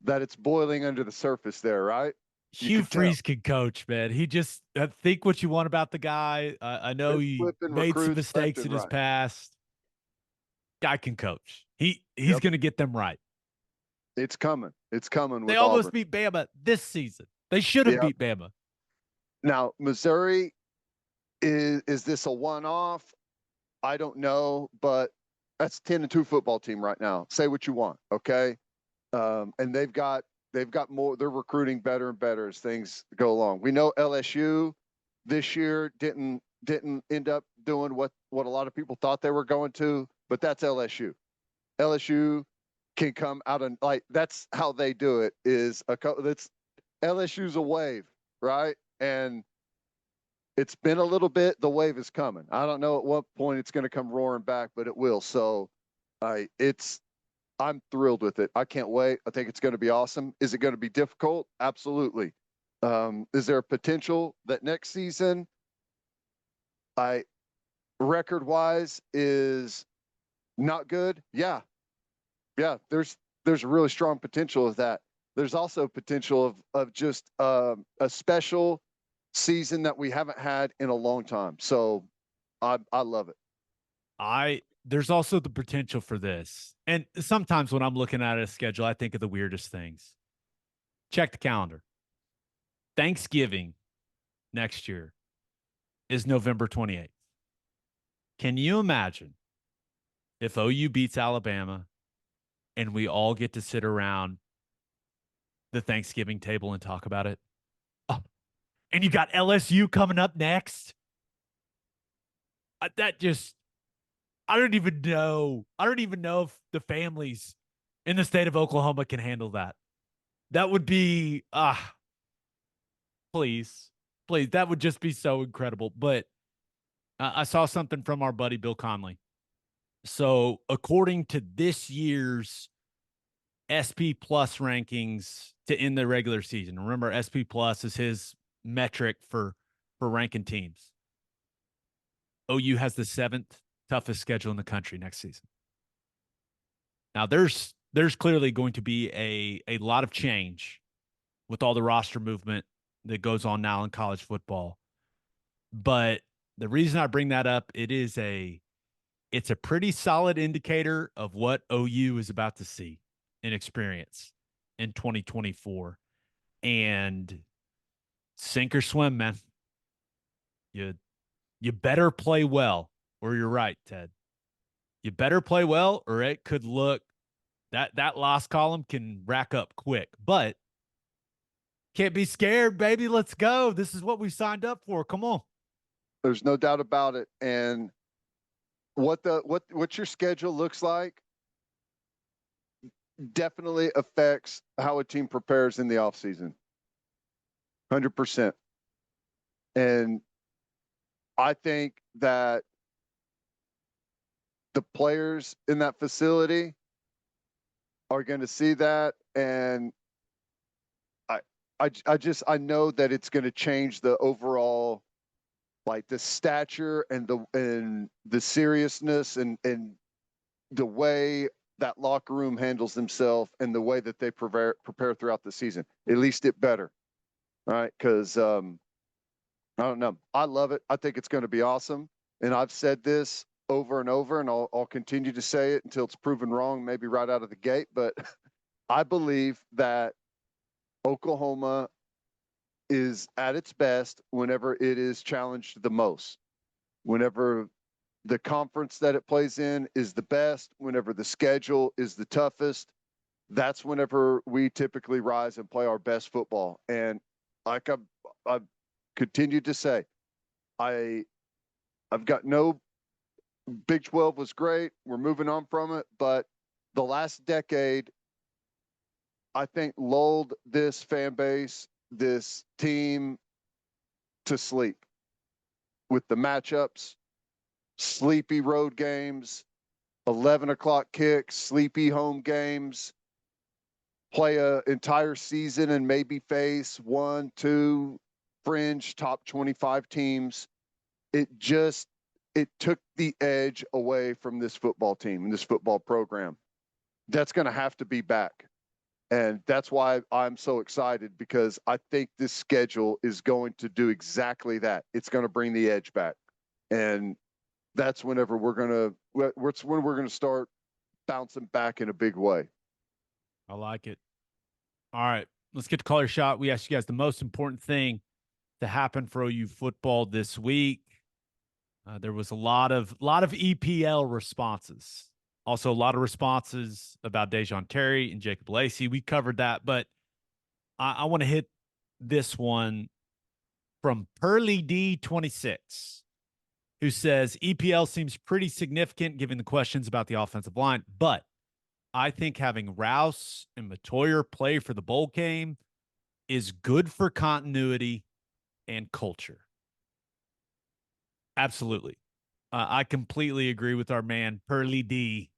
that it's boiling under the surface there, right? Hugh Freeze can coach, man. He just think what you want about the guy. I know he made some mistakes in his past. Guy can coach. He's going to get them right. It's coming. It's coming. They almost beat Bama this season. They should have beat Bama. Now, Missouri, is this a one-off? I don't know, but that's 10-2 football team right now. Say what you want, okay? And they've got more. They're recruiting better and better as things go along. We know LSU this year didn't end up doing what a lot of people thought they were going to, but that's LSU. LSU can come out and, like, that's how they do it. That's LSU's a wave, right? And it's been a little bit. The wave is coming. I don't know at what point it's going to come roaring back, but it will. So, I'm thrilled with it. I can't wait. I think it's going to be awesome. Is it going to be difficult? Absolutely. Is there a potential that next season, record-wise, is not good? Yeah. There's a really strong potential of that. There's also potential of just a special season that we haven't had in a long time. So I love it. There's also the potential for this. And sometimes when I'm looking at a schedule, I think of the weirdest things. Check the calendar. Thanksgiving next year is November 28th. Can you imagine if OU beats Alabama and we all get to sit around the Thanksgiving table and talk about it? Oh, and you got LSU coming up next? I don't even know if the families in the state of Oklahoma can handle that. That would be, please, that would just be so incredible. But I saw something from our buddy Bill Conley. So according to this year's SP Plus rankings to end the regular season, remember SP Plus is his metric for ranking teams. OU has the 7th toughest schedule in the country next season. Now there's clearly going to be a lot of change with all the roster movement that goes on now in college football. But the reason I bring that up, it's a pretty solid indicator of what OU is about to see and experience in 2024. And sink or swim, man. You better play well. Or you're right, Ted. You better play well, or it could look that loss column can rack up quick. But Can't be scared, baby. Let's go. This is what we signed up for. Come on. There's no doubt about it. And what your schedule looks like definitely affects how a team prepares in the offseason. 100%. And I think that the players in that facility are going to see that, and I know that it's going to change the overall, like, the stature and the seriousness and the way that locker room handles themselves and the way that they prepare throughout the season. At least it better. All right, because I don't know. I love it. I think it's going to be awesome, and I've said this over and over, and I'll continue to say it until it's proven wrong, maybe right out of the gate. But I believe that Oklahoma is at its best whenever it is challenged the most, whenever the conference that it plays in is the best, whenever the schedule is the toughest. That's whenever we typically rise and play our best football. And like I've continued to say, I've got no Big 12 was great. We're moving on from it. But the last decade, I think, lulled this fan base, this team, to sleep with the matchups, sleepy road games, 11 o'clock kicks, sleepy home games, play an entire season and maybe face 1-2 fringe top 25 teams. It took the edge away from this football team and this football program. That's going to have to be back. And that's why I'm so excited, because I think this schedule is going to do exactly that. It's going to bring the edge back. And that's whenever we're going to start bouncing back in a big way. I like it. All right, let's get to call your shot. We asked you guys the most important thing to happen for OU football this week. There was a lot of EPL responses. Also, a lot of responses about Dejon Terry and Jacob Lacey. We covered that, but I want to hit this one from Pearly D26, who says EPL seems pretty significant given the questions about the offensive line, but I think having Rouse and Matoyer play for the bowl game is good for continuity and culture. Absolutely. I completely agree with our man, Pearly D.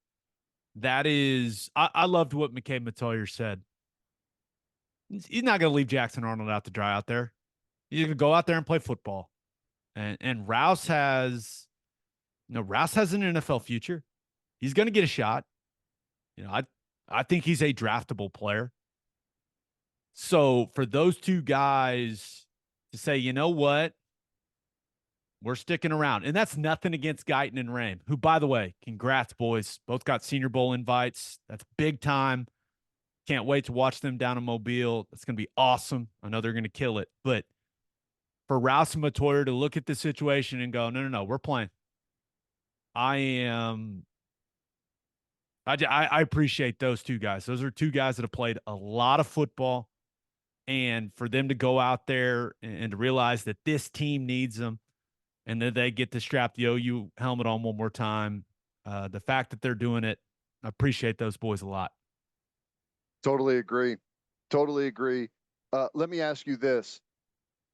That is, I loved what McKay Matoyer said. He's not going to leave Jackson Arnold out to dry out there. He's going to go out there and play football. And Rouse has an NFL future. He's going to get a shot. I think he's a draftable player. So for those two guys to say, you know what, we're sticking around. And that's nothing against Guyton and Rame, who, by the way, congrats, boys. Both got Senior Bowl invites. That's big time. Can't wait to watch them down in Mobile. That's going to be awesome. I know they're going to kill it. But for Rouse and Matoyer to look at the situation and go, no, we're playing. I appreciate those two guys. Those are two guys that have played a lot of football. And for them to go out there and to realize that this team needs them, and then they get to strap the OU helmet on one more time. The fact that they're doing it, I appreciate those boys a lot. Totally agree. Let me ask you this.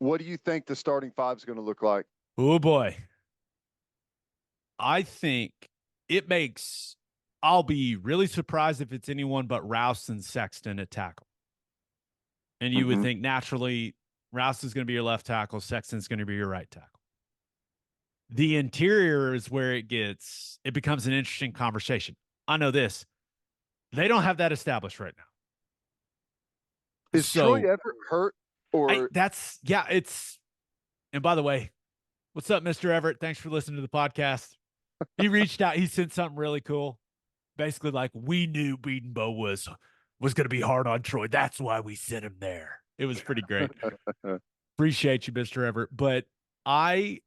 What do you think the starting five is going to look like? Oh, boy. I think I'll be really surprised if it's anyone but Rouse and Sexton at tackle. And you would think naturally Rouse is going to be your left tackle, Sexton's going to be your right tackle. The interior is where it becomes an interesting conversation. I know this. They don't have that established right now. Is Troy Everett hurt? And by the way, what's up, Mr. Everett? Thanks for listening to the podcast. He reached out. He sent something really cool. Basically, like, we knew Beatonbow was going to be hard on Troy. That's why we sent him there. It was pretty great. Appreciate you, Mr. Everett. But I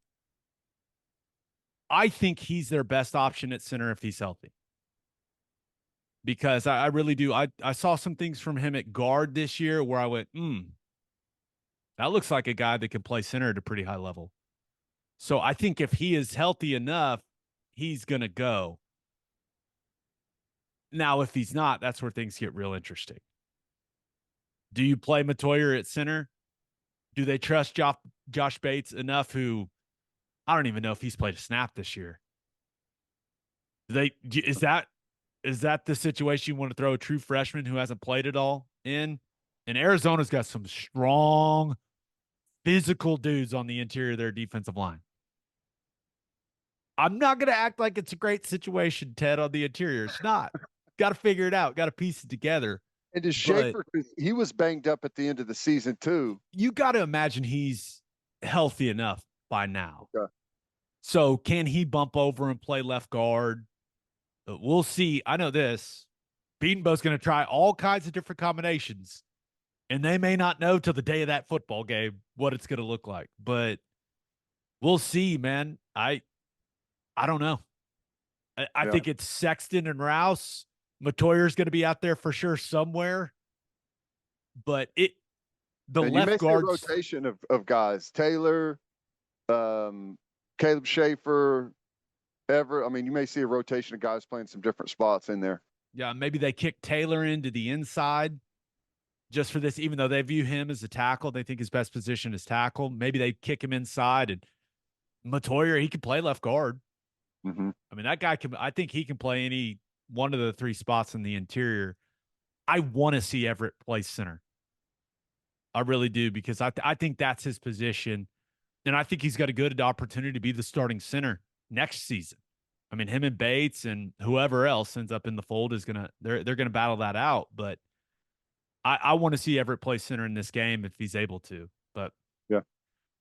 think he's their best option at center if he's healthy. Because I really do. I saw some things from him at guard this year where I went, That looks like a guy that can play center at a pretty high level. So I think if he is healthy enough, he's going to go. Now, if he's not, that's where things get real interesting. Do you play Matoyer at center? Do they trust Josh Bates enough, who I don't even know if he's played a snap this year? Is that the situation you want to throw a true freshman who hasn't played at all in? And Arizona's got some strong physical dudes on the interior of their defensive line. I'm not going to act like it's a great situation, Ted, on the interior. It's not. Got to figure it out. Got to piece it together. And is Schaefer, he was banged up at the end of the season too. You got to imagine he's healthy enough by now. Okay. So can he bump over and play left guard? We'll see. I know this. Beatonbow's going to try all kinds of different combinations, and they may not know till the day of that football game what it's going to look like. But we'll see, man. I don't know. I think it's Sexton and Rouse. Matoyer's going to be out there for sure somewhere. But left guard rotation of guys. Taylor, Caleb Schaefer, Everett. I mean, you may see a rotation of guys playing some different spots in there. Yeah, maybe they kick Taylor into the inside just for this, even though they view him as a tackle. They think his best position is tackle. Maybe they kick him inside, and Matoyer, he can play left guard. Mm-hmm. I mean, that guy I think he can play any one of the three spots in the interior. I want to see Everett play center. I really do, because I think that's his position. And I think he's got a good opportunity to be the starting center next season. I mean, him and Bates and whoever else ends up in the fold is they're gonna battle that out. But I want to see Everett play center in this game if he's able to. But yeah,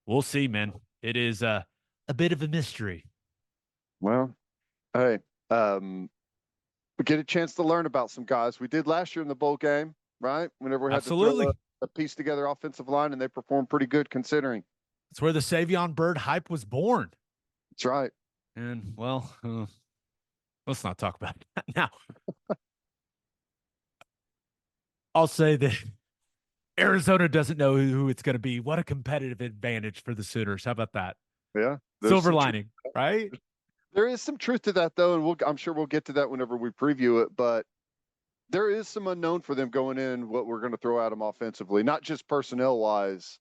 we'll see, man. It is a bit of a mystery. Well, hey, we get a chance to learn about some guys we did last year in the bowl game, right? Whenever we had to throw a piece together offensive line, and they performed pretty good considering. It's where the Savion Bird hype was born. That's right. And, well, let's not talk about that now. I'll say that Arizona doesn't know who it's going to be. What a competitive advantage for the Sooners. How about that? Yeah. Silver lining, right? There is some truth to that, though, and I'm sure we'll get to that whenever we preview it. But there is some unknown for them going in, what we're going to throw at them offensively, not just personnel-wise,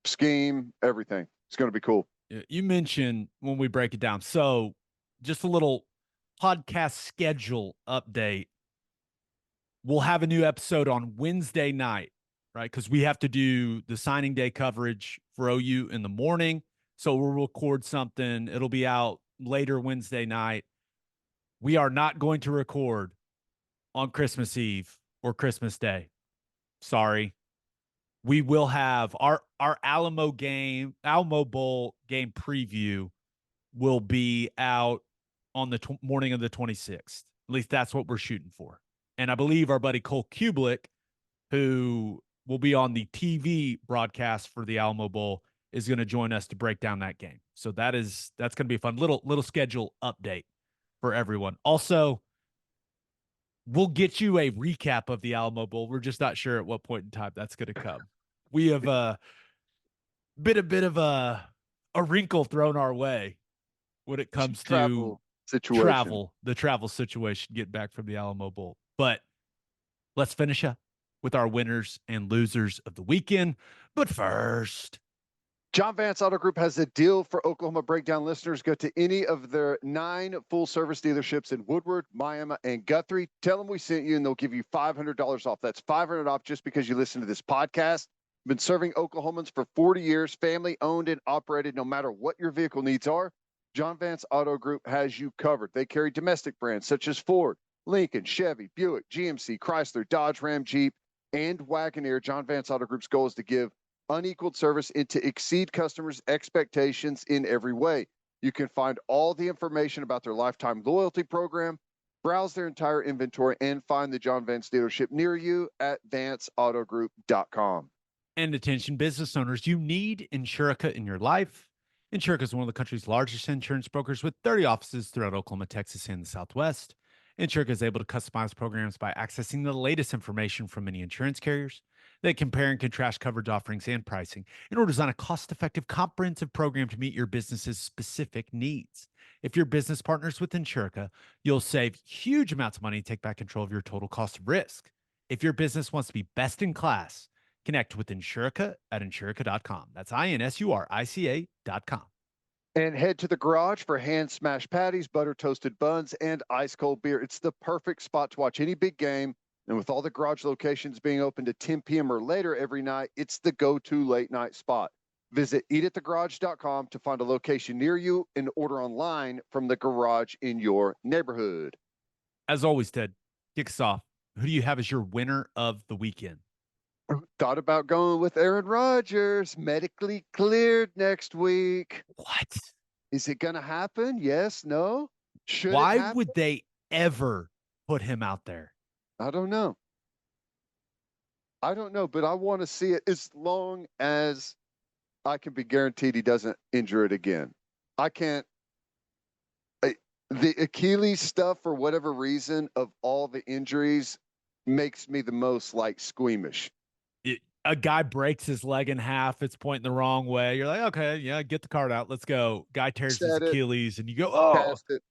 scheme, everything. It's going to be cool. You mentioned when we break it down. So just a little podcast schedule update. We'll have a new episode on Wednesday night, right? Because we have to do the signing day coverage for OU in the morning. So we'll record something. It'll be out later Wednesday night. We are not going to record on Christmas Eve or Christmas Day. Sorry. We will have our Alamo Bowl game preview will be out on the morning of the 26th. At least that's what we're shooting for. And I believe our buddy Cole Kublik, who will be on the TV broadcast for the Alamo Bowl, is going to join us to break down that game. So that's going to be a fun little schedule update for everyone. Also, we'll get you a recap of the Alamo Bowl. We're just not sure at what point in time that's going to come. We have a bit of a wrinkle thrown our way when it comes to the travel situation, get back from the Alamo Bowl. But let's finish up with our winners and losers of the weekend. But first, John Vance Auto Group has a deal for Oklahoma Breakdown listeners. Go to any of their 9 full-service dealerships in Woodward, Miami, and Guthrie. Tell them we sent you, and they'll give you $500 off. That's $500 off just because you listen to this podcast. Been serving Oklahomans for 40 years, family-owned and operated. No matter what your vehicle needs are, John Vance Auto Group has you covered. They carry domestic brands such as Ford, Lincoln, Chevy, Buick, GMC, Chrysler, Dodge, Ram, Jeep, and Wagoneer. John Vance Auto Group's goal is to give unequaled service and to exceed customers' expectations in every way. You can find all the information about their lifetime loyalty program, browse their entire inventory, and find the John Vance dealership near you at vanceautogroup.com. And attention business owners, you need Insurica in your life. Insurica is one of the country's largest insurance brokers with 30 offices throughout Oklahoma, Texas, and the Southwest. Insurica is able to customize programs by accessing the latest information from many insurance carriers. They compare and contrast coverage offerings and pricing in order to design a cost-effective, comprehensive program to meet your business's specific needs. If your business partners with Insurica, you'll save huge amounts of money and take back control of your total cost of risk. If your business wants to be best in class, connect with Insurica at Insurica.com. That's INSURICA.com. And head to the garage for hand smashed patties, butter toasted buns, and ice cold beer. It's the perfect spot to watch any big game. And with all the garage locations being open to 10 p.m. or later every night, it's the go-to late night spot. Visit eatatthegarage.com to find a location near you and order online from the garage in your neighborhood. As always, Ted, kick us off. Who do you have as your winner of the weekend? Thought about going with Aaron Rodgers, medically cleared next week. What? Is it going to happen? Yes, no? Should it Why happen? would they ever put him out there? I don't know. I don't know, but I want to see it as long as I can be guaranteed he doesn't injure it again. I can't. The Achilles stuff, for whatever reason, of all the injuries, makes me the most like squeamish. A guy breaks his leg in half, it's pointing the wrong way. You're like, okay, yeah, get the card out. Let's go. Guy tears his Achilles, and you go, oh. Past it.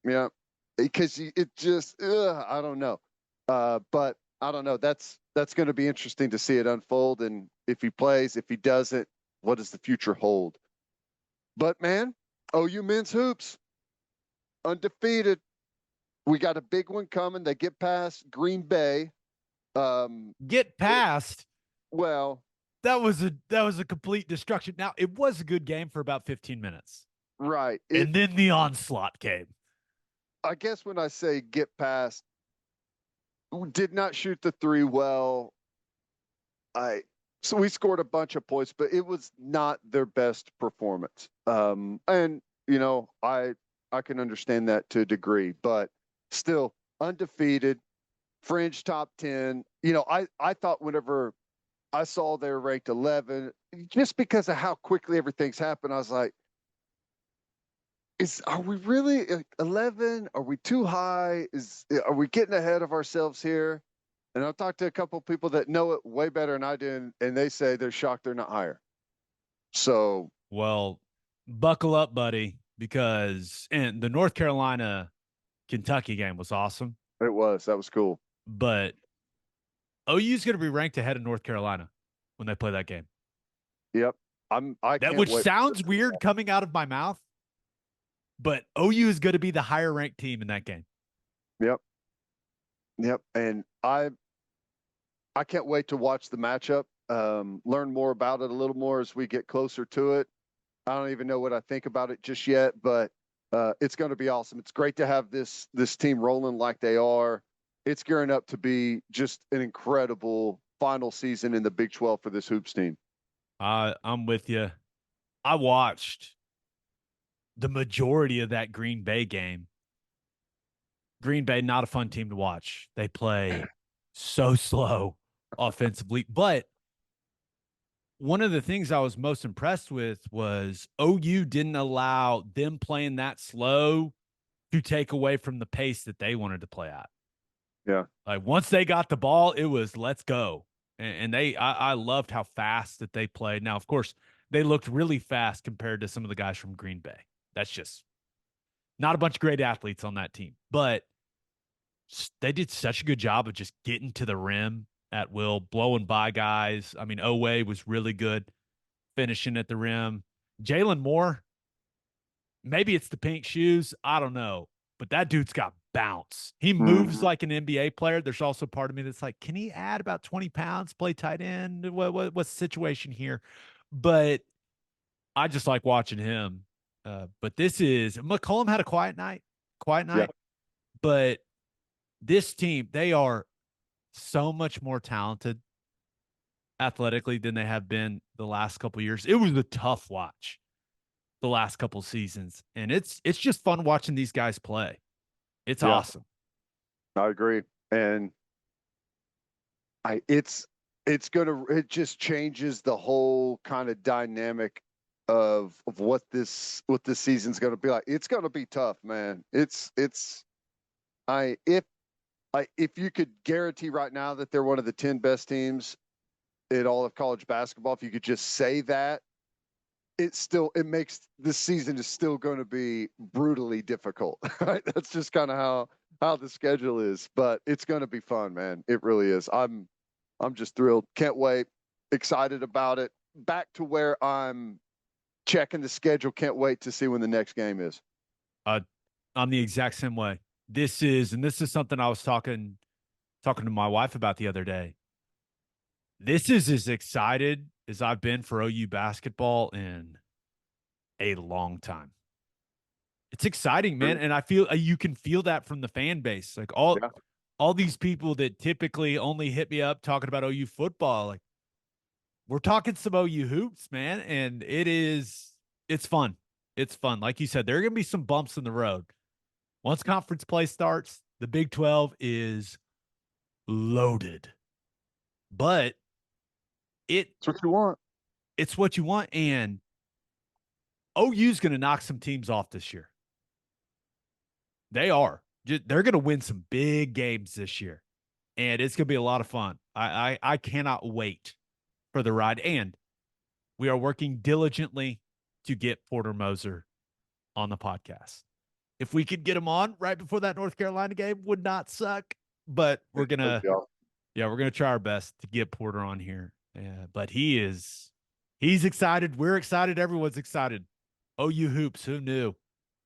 Yeah. Because it just, I don't know. But I don't know. That's going to be interesting to see it unfold. And if he plays, if he doesn't, what does the future hold? But man, OU men's hoops, undefeated. We got a big one coming. They get past Green Bay. Get past. Well, that was a complete destruction. Now, it was a good game for about 15 minutes. Right. And then the onslaught came. I guess when I say get past, did not shoot the three well. So we scored a bunch of points, but it was not their best performance. And you know, I can understand that to a degree, but still undefeated, fringe top 10. You know, I thought whenever I saw they were ranked 11, just because of how quickly everything's happened, I was like, are we really 11? Are we too high? Are we getting ahead of ourselves here? And I've talked to a couple of people that know it way better than I do, and they say they're shocked they're not higher. So, well, buckle up, buddy, because and the North Carolina Kentucky game was awesome. It was. That was cool. But OU's going to be ranked ahead of North Carolina when they play that game. Yep. Which sounds weird coming out of my mouth, but OU is going to be the higher ranked team in that game. Yep. Yep. And I can't wait to watch the matchup, learn more about it a little more as we get closer to it. I don't even know what I think about it just yet, but it's going to be awesome. It's great to have this team rolling like they are. It's gearing up to be just an incredible final season in the Big 12 for this hoops team. I'm with you. I watched the majority of that Green Bay game. Green Bay, not a fun team to watch. They play so slow offensively. But one of the things I was most impressed with was OU didn't allow them playing that slow to take away from the pace that they wanted to play at. Yeah. Like once they got the ball, it was let's go. And I loved how fast that they played. Now, of course, they looked really fast compared to some of the guys from Green Bay. That's just not a bunch of great athletes on that team. But they did such a good job of just getting to the rim at will, blowing by guys. I mean, Owe was really good finishing at the rim. Jalen Moore, maybe it's the pink shoes. I don't know. But that dude's got bounce. He moves like an NBA player. There's also part of me that's like, can he add about 20 pounds, play tight end? What's the situation here? But I just like watching him. But this is McCollum had a quiet night. Yeah. But this team, they are so much more talented athletically than they have been the last couple of years. It was a tough watch the last couple of seasons, and it's just fun watching these guys play. It's awesome. I agree. And it just changes the whole kind of dynamic of what this season's going to be like. It's going to be tough, man. If you could guarantee right now that they're one of the 10 best teams in all of college basketball. If you could just say that, it makes this season is still going to be brutally difficult. Right? That's just kind of how the schedule is, but it's going to be fun, man. It really is. I'm just thrilled. Can't wait. Excited about it. Back to where I'm checking the schedule. Can't wait to see when the next game is. I'm the exact same way. This is something I was talking to my wife about the other day. This is as excited as I've been for OU basketball in a long time. It's exciting, man, and I feel you can feel that from the fan base. Like all these people that typically only hit me up talking about OU football, like we're talking some OU hoops, man, and it's fun. It's fun. Like you said, there are going to be some bumps in the road. Once conference play starts, the Big 12 is loaded. But it's what you want. It's what you want, and OU's going to knock some teams off this year. They are. They're going to win some big games this year, and it's going to be a lot of fun. I cannot wait for the ride, and we are working diligently to get Porter Moser on the podcast. If we could get him on right before that North Carolina game, would not suck, but we're going to try our best to get Porter on here. Yeah, but he's excited. We're excited. Everyone's excited. OU hoops. Who knew?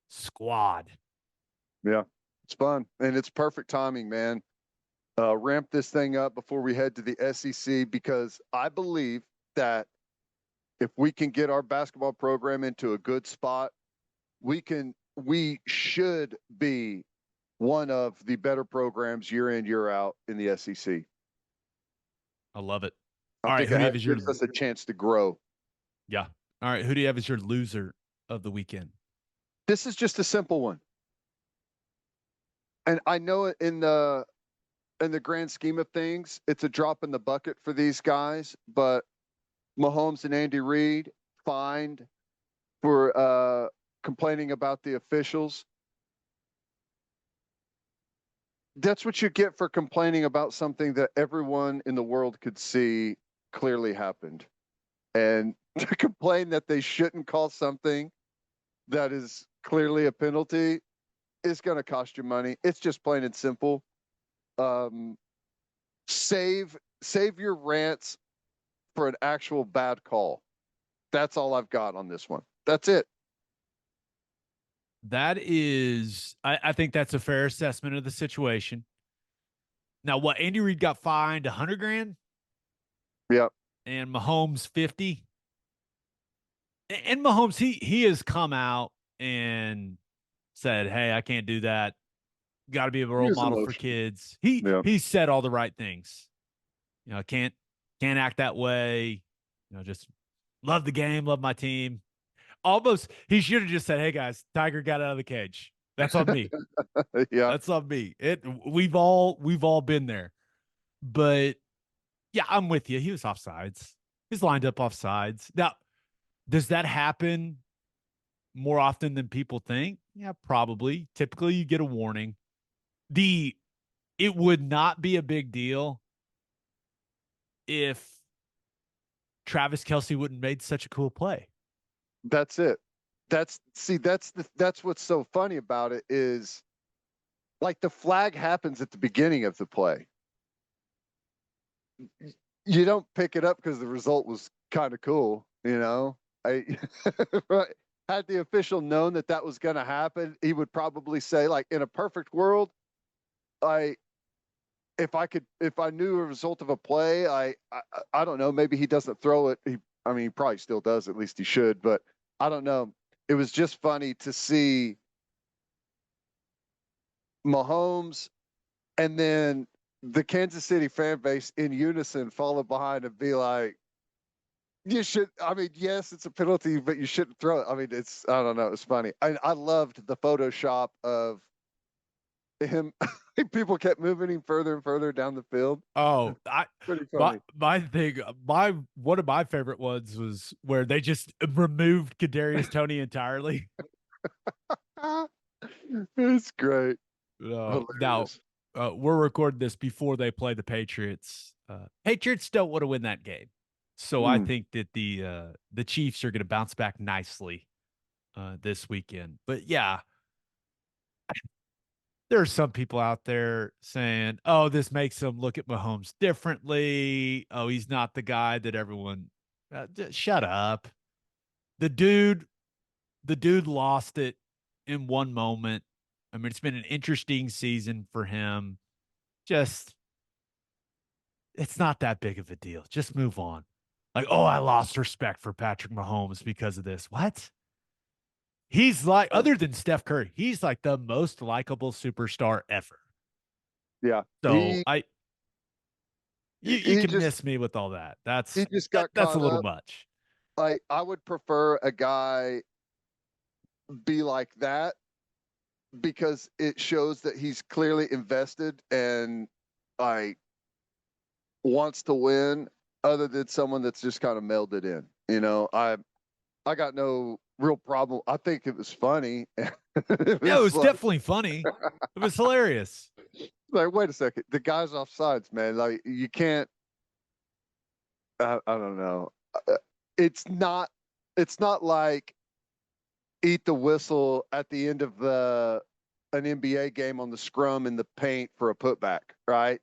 Squad. Yeah, it's fun, and it's perfect timing, man. Ramp this thing up before we head to the SEC, because I believe that if we can get our basketball program into a good spot, we should be one of the better programs year in, year out in the SEC. I love it. I think it gives us a chance to grow. Yeah. All right. Who do you have as your loser of the weekend? This is just a simple one. And I know in the grand scheme of things, it's a drop in the bucket for these guys, but Mahomes and Andy Reid fined for complaining about the officials. That's what you get for complaining about something that everyone in the world could see clearly happened. And to complain that they shouldn't call something that is clearly a penalty is going to cost you money. It's just plain and simple. Save your rants for an actual bad call. That's all I've got on this one. That's it. That is, I think that's a fair assessment of the situation. Now, what, Andy Reid got fined $100,000? Yep. And Mahomes 50. And Mahomes, he has come out and said, "Hey, I can't do that. Got to be a role model for kids." He said all the right things. You know, can't act that way. You know, just love the game, love my team. Almost, he should have just said, "Hey guys, Tiger got out of the cage. That's on me." Yeah, that's on me. We've all been there. But yeah, I'm with you. He was offsides. He's lined up offsides. Now, does that happen more often than people think? Yeah, probably. Typically, you get a warning. It would not be a big deal if Travis Kelce wouldn't made such a cool play. That's it. That's what's so funny about it is, like, the flag happens at the beginning of the play. You don't pick it up because the result was kind of cool, you know. Right. Had the official known that was going to happen, he would probably say, like, in a perfect world, if I knew a result of a play, I don't know, maybe he doesn't throw it. He probably still does. At least he should, but I don't know. It was just funny to see Mahomes and then the Kansas City fan base in unison follow behind and be like, "You should." Yes, it's a penalty, but you shouldn't throw it. I don't know. It's funny. I loved the Photoshop of him. People kept moving him further and further down the field. Oh, pretty funny. One of my favorite ones was where they just removed Kadarius Toney entirely. It's great. Now, we're recording this before they play the Patriots. Patriots don't want to win that game. So I think that the Chiefs are going to bounce back nicely this weekend. But yeah, there are some people out there saying, "Oh, this makes him look at Mahomes differently. Oh, he's not the guy that everyone." Shut up. The dude, the dude lost it in one moment. I mean, it's been an interesting season for him. Just, it's not that big of a deal. Just move on. Like, oh, I lost respect for Patrick Mahomes because of this. What? He's like, other than Steph Curry, he's like the most likable superstar ever. Yeah. So you He can just miss me with all that. he just got That's a caught little up. much. Like, I would prefer a guy be like that because it shows that he's clearly invested and like wants to win, other than someone that's just kind of mailed it in. I got no real problem. I think it was funny. It Yeah, it was was like, definitely funny. It was hilarious. like, wait a second, the guy's off sides, man. Like, you can't. I don't know. Uh, It's not. It's not like eat the whistle at the end of an NBA game on the scrum in the paint for a putback, right?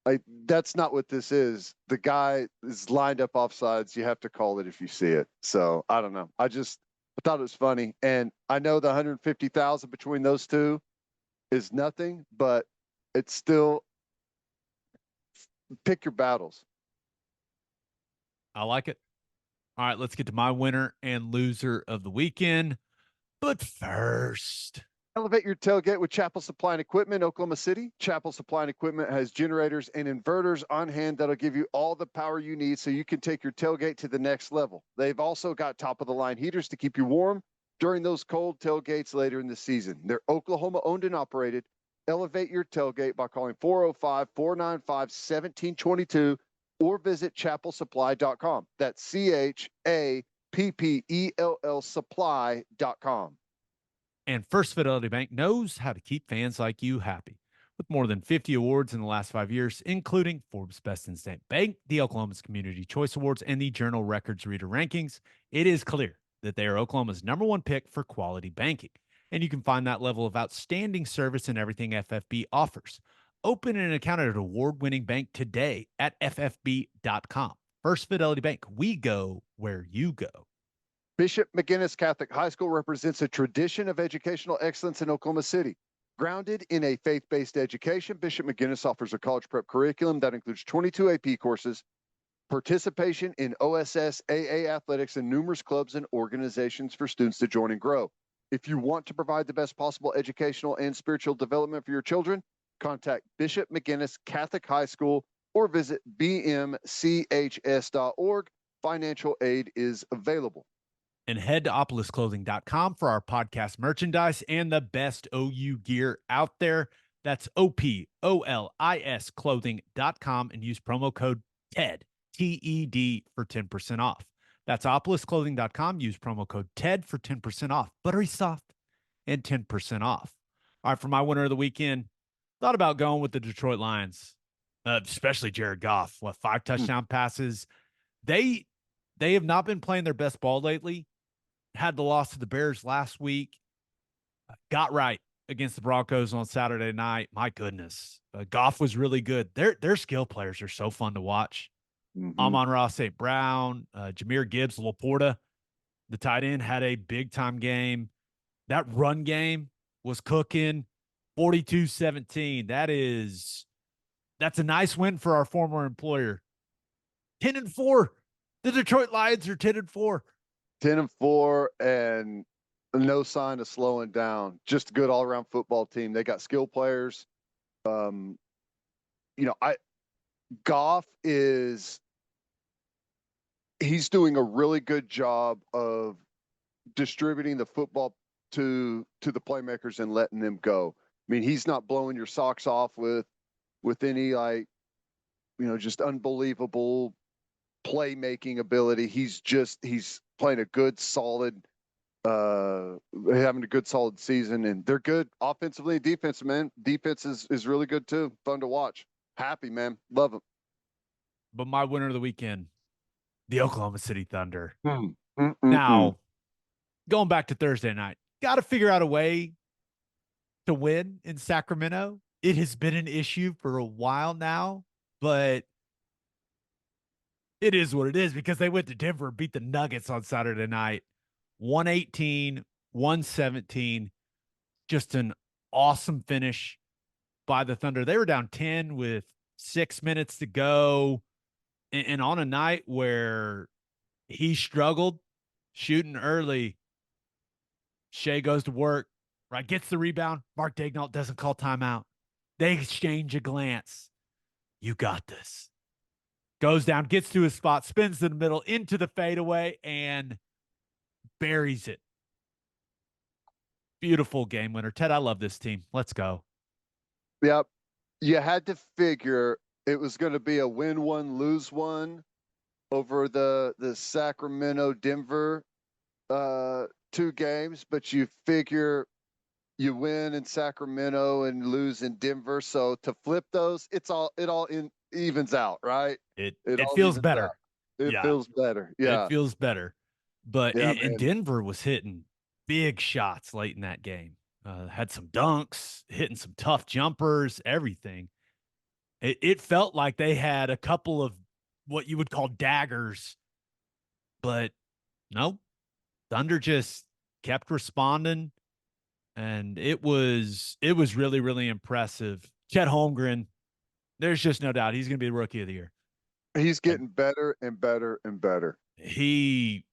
Like, that's not what this is. The guy is lined up offsides. You have to call it if you see it. So I don't know. I thought it was funny, and I know the 150,000 between those two is nothing, but it's still pick your battles. I like it. All right, let's get to my winner and loser of the weekend. But first, Elevate your tailgate with Chapel Supply and Equipment, Oklahoma City. Chapel Supply and Equipment has generators and inverters on hand that'll give you all the power you need so you can take your tailgate to the next level. They've also got top of the line heaters to keep you warm during those cold tailgates later in the season. They're Oklahoma owned and operated. Elevate your tailgate by calling 405-495-1722 or visit chapelsupply.com. That's CHAPPELL supply.com. and First Fidelity Bank knows how to keep fans like you happy. With more than 50 awards in the last 5 years, including Forbes Best in State Bank, the Oklahoma's Community Choice Awards, and the Journal Records Reader Rankings, it is clear that they are Oklahoma's #1 pick for quality banking. And you can find that level of outstanding service in everything FFB offers. Open an account at an award-winning bank today at ffb.com. First Fidelity Bank, we go where you go. Bishop McGinnis Catholic High School represents a tradition of educational excellence in Oklahoma City. Grounded in a faith-based education, Bishop McGinnis offers a college prep curriculum that includes 22 AP courses, participation in OSS, AA athletics, and numerous clubs and organizations for students to join and grow. If you want to provide the best possible educational and spiritual development for your children, contact Bishop McGinnis Catholic High School or visit bmchs.org. Financial aid is available. And head to opolisclothing.com for our podcast merchandise and the best OU gear out there. That's OPOLIS clothing.com and use promo code TED, TED, for 10% off. That's opolisclothing.com. Use promo code TED for 10% off. Buttery soft and 10% off. All right, for my winner of the weekend, thought about going with the Detroit Lions, especially Jared Goff. 5 touchdown passes. They have not been playing their best ball lately. Had the loss to the Bears last week, got right against the Broncos on Saturday night. My goodness, Goff was really good. Their skill players are so fun to watch. Amon-Ra St. Brown, Jahmyr Gibbs, Laporta, the tight end, had a big-time game. That run game was cooking. 42-17. That's a nice win for our former employer. 10-4. The Detroit Lions are 10-4. 10-4 and no sign of slowing down. Just a good all-around football team. They got skill players. Goff he's doing a really good job of distributing the football to the playmakers and letting them go. I mean, he's not blowing your socks off with any just unbelievable playmaking ability. He's playing a good, solid, having a good, solid season, and they're good offensively and defensively, man. Defense is really good too. Fun to watch. Happy, man. Love them. But my winner of the weekend, The Oklahoma City Thunder. Mm, mm, mm, mm. Now, going back to Thursday night, got to figure out a way to win in Sacramento. It has been an issue for a while now, but it is what it is because they went to Denver and beat the Nuggets on Saturday night. 118, 117. Just an awesome finish by the Thunder. They were down 10 with 6 minutes to go. And on a night where he struggled shooting early, Shea goes to work, right? Gets the rebound. Mark Daignault doesn't call timeout. They exchange a glance. You got this. Goes down, gets to his spot, spins in the middle into the fadeaway, and buries it. Beautiful game winner. Ted, I love this team. Let's go. Yep. You had to figure it was going to be a win one, lose one over the Sacramento Denver 2 games, but you figure you win in Sacramento and lose in Denver. So to flip those, it all evens out, right? It all feels evens better. out. It Yeah. feels better. Yeah. It feels better. But Yeah, and Denver was hitting big shots late in that game. Had some dunks, hitting some tough jumpers, everything. It felt like they had a couple of what you would call daggers, but no, Thunder just kept responding, and it was really, really impressive. Chet Holmgren, there's just no doubt he's going to be the rookie of the year. He's getting better and better and better. He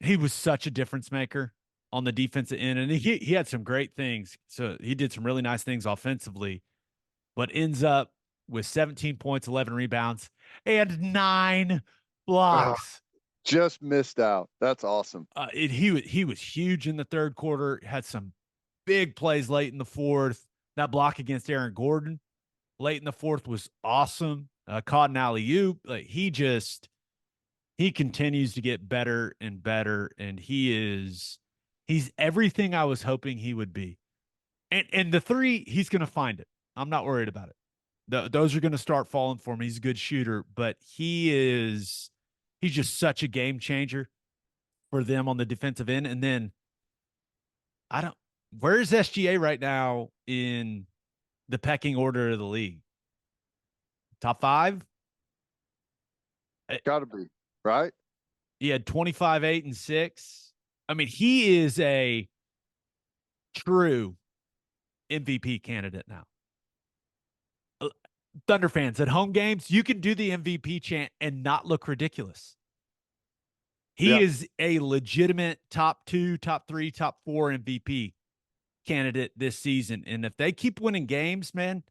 was such a difference maker on the defensive end, and he had some great things. So he did some really nice things offensively, but ends up with 17 points, 11 rebounds, and 9 blocks. Just missed out. That's awesome. He was huge in the third quarter. Had some big plays late in the fourth. That block against Aaron Gordon late in the fourth was awesome. Caught an alley-oop. Like he continues to get better and better, and he's everything I was hoping he would be. And the three, he's going to find it. I'm not worried about it. Those are going to start falling for him. He's a good shooter, but he's just such a game changer for them on the defensive end. And then where's SGA right now in the pecking order of the league? Top 5? Gotta be, right? He had 25, 8, and 6. I mean, he is a true MVP candidate now. Thunder fans at home games, you can do the MVP chant and not look ridiculous. He is a legitimate top 2, top 3, top 4 MVP candidate this season. And if they keep winning games, man,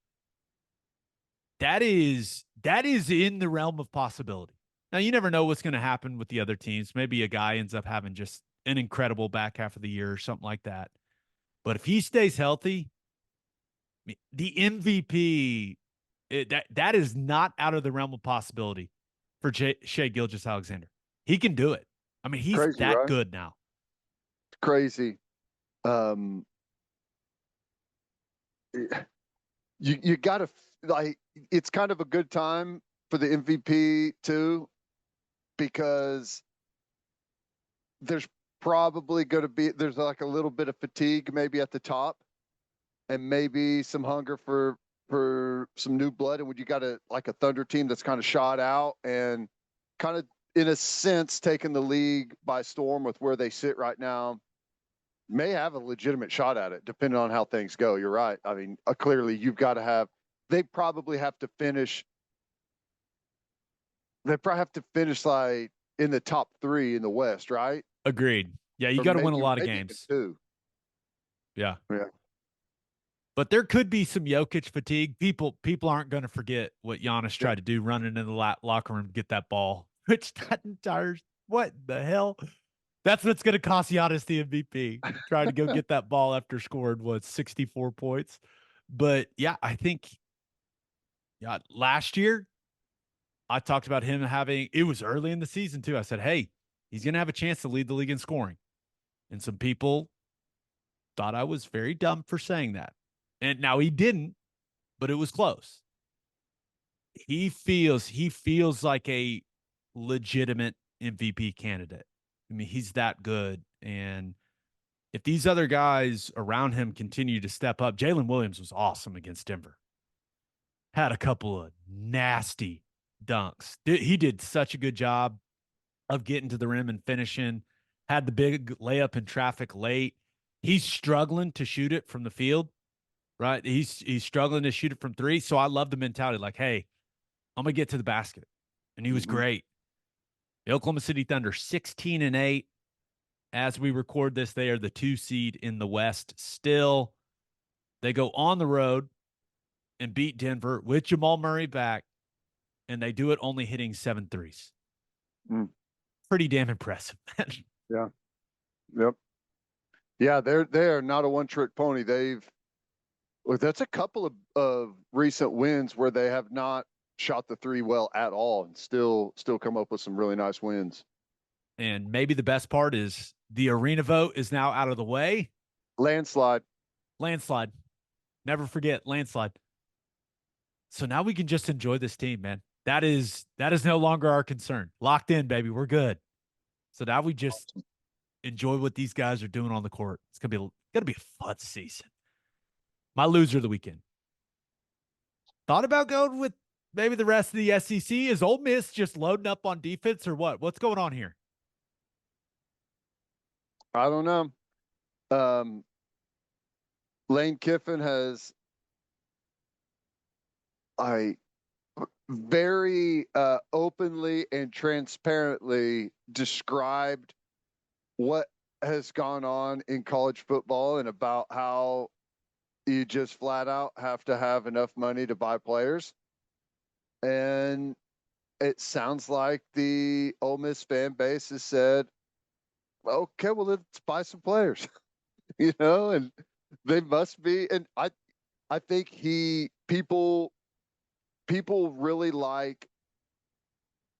that is in the realm of possibility. Now, you never know what's going to happen with the other teams. Maybe a guy ends up having just an incredible back half of the year or something like that. But if he stays healthy, the MVP, that is not out of the realm of possibility for Shai Gilgeous-Alexander. He can do it. I mean, he's crazy, that right? good now. It's crazy. You got to, like, it's kind of a good time for the MVP too, because there's probably going to be, there's like a little bit of fatigue maybe at the top, and maybe some hunger for some new blood. And when you got like a Thunder team that's kind of shot out and kind of, in a sense, taking the league by storm with where they sit right now, may have a legitimate shot at it, depending on how things go. You're right. I mean, clearly you've got to have, they probably have to finish like in the top 3 in the West, right? Agreed. Yeah, you got to win a lot of maybe games. Too. Yeah. Yeah. But there could be some Jokic fatigue. People aren't going to forget what Giannis tried to do running in the locker room to get that ball. Which that entire, what the hell? That's what's going to cost Giannis the MVP. Trying to go get that ball after scoring 64 points. But yeah, I think last year I talked about him it was early in the season too. I said, hey, he's going to have a chance to lead the league in scoring. And some people thought I was very dumb for saying that. And now he didn't, but it was close. He feels like a legitimate MVP candidate. I mean, he's that good. And if these other guys around him continue to step up, Jalen Williams was awesome against Denver. Had a couple of nasty dunks. He did such a good job of getting to the rim and finishing. Had the big layup in traffic late. He's struggling to shoot it from the field, right? He's struggling to shoot it from three. So I love the mentality like, hey, I'm going to get to the basket. And he was great. The Oklahoma City Thunder, 16-8. As we record this, they are the 2 seed in the West still. They go on the road and beat Denver with Jamal Murray back, and they do it only hitting 7 threes. Pretty damn impressive, man. Yeah. Yep. Yeah, they are not a one-trick pony. That's a couple of recent wins where they have not shot the three well at all and still come up with some really nice wins. And maybe the best part is the arena vote is now out of the way. Landslide. Never forget, landslide. So now we can just enjoy this team, man. That is no longer our concern. Locked in, baby. We're good. So now we just enjoy what these guys are doing on the court. It's gonna be a fun season. My loser of the weekend. Thought about going with maybe the rest of the SEC. Is Ole Miss just loading up on defense or what? What's going on here? I don't know. Lane Kiffin has very openly and transparently described what has gone on in college football and about how you just flat out have to have enough money to buy players. And it sounds like the Ole Miss fan base has said, okay, well, let's buy some players, and they must be. And I think people really like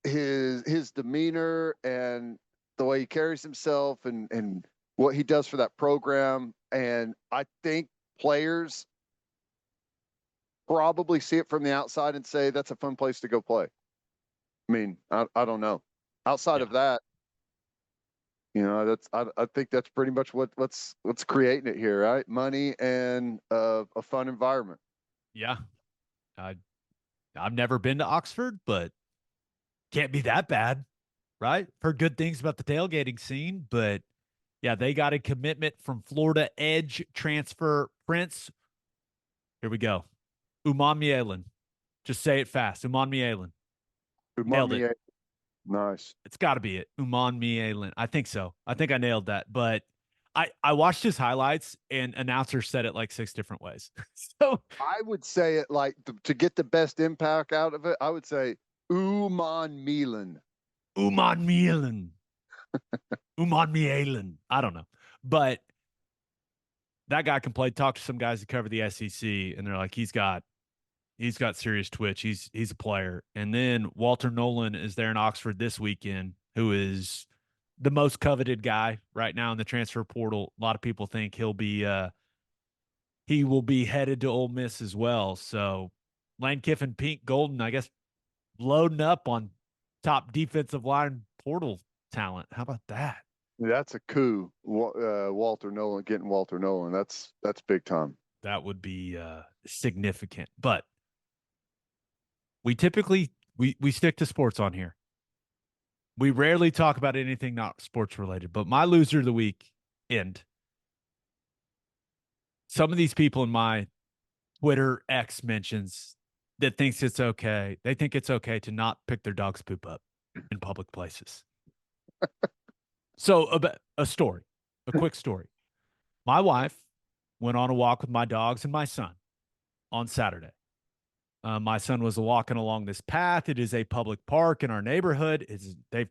his demeanor and the way he carries himself and what he does for that program. And I think players probably see it from the outside and say, that's a fun place to go play. I mean, I don't know. Outside of that, I think that's pretty much what's creating it here, right? Money and a fun environment. Yeah. I've never been to Oxford, but can't be that bad, right? Heard good things about the tailgating scene, but yeah, they got a commitment from Florida edge transfer Prince. Here we go. Umamielen. Just say it fast. Umamielen. Nailed it. Nice. It's got to be it. Umamielen. I think so. I think I nailed that. But I watched his highlights and announcers said it like 6 different ways. So I would say it like to get the best impact out of it. I would say Umamielen. Umamielen. Umamielen. I don't know. But that guy can play. Talk to some guys that cover the SEC, and they're like, he's got serious twitch. He's a player. And then Walter Nolan is there in Oxford this weekend, who is the most coveted guy right now in the transfer portal. A lot of people think he will be headed to Ole Miss as well. So Lane Kiffin, Pink Golden, I guess, loading up on top defensive line portal talent. How about that? That's a coup. Walter Nolan, getting Walter Nolan. That's big time. That would be significant. But we typically we stick to sports on here. We rarely talk about anything not sports related, but my loser of the week some of these people in my Twitter X mentions that thinks it's okay. They think it's okay to not pick their dog's poop up in public places. So a quick story. My wife went on a walk with my dogs and my son on Saturday. My son was walking along this path. It is a public park in our neighborhood. They've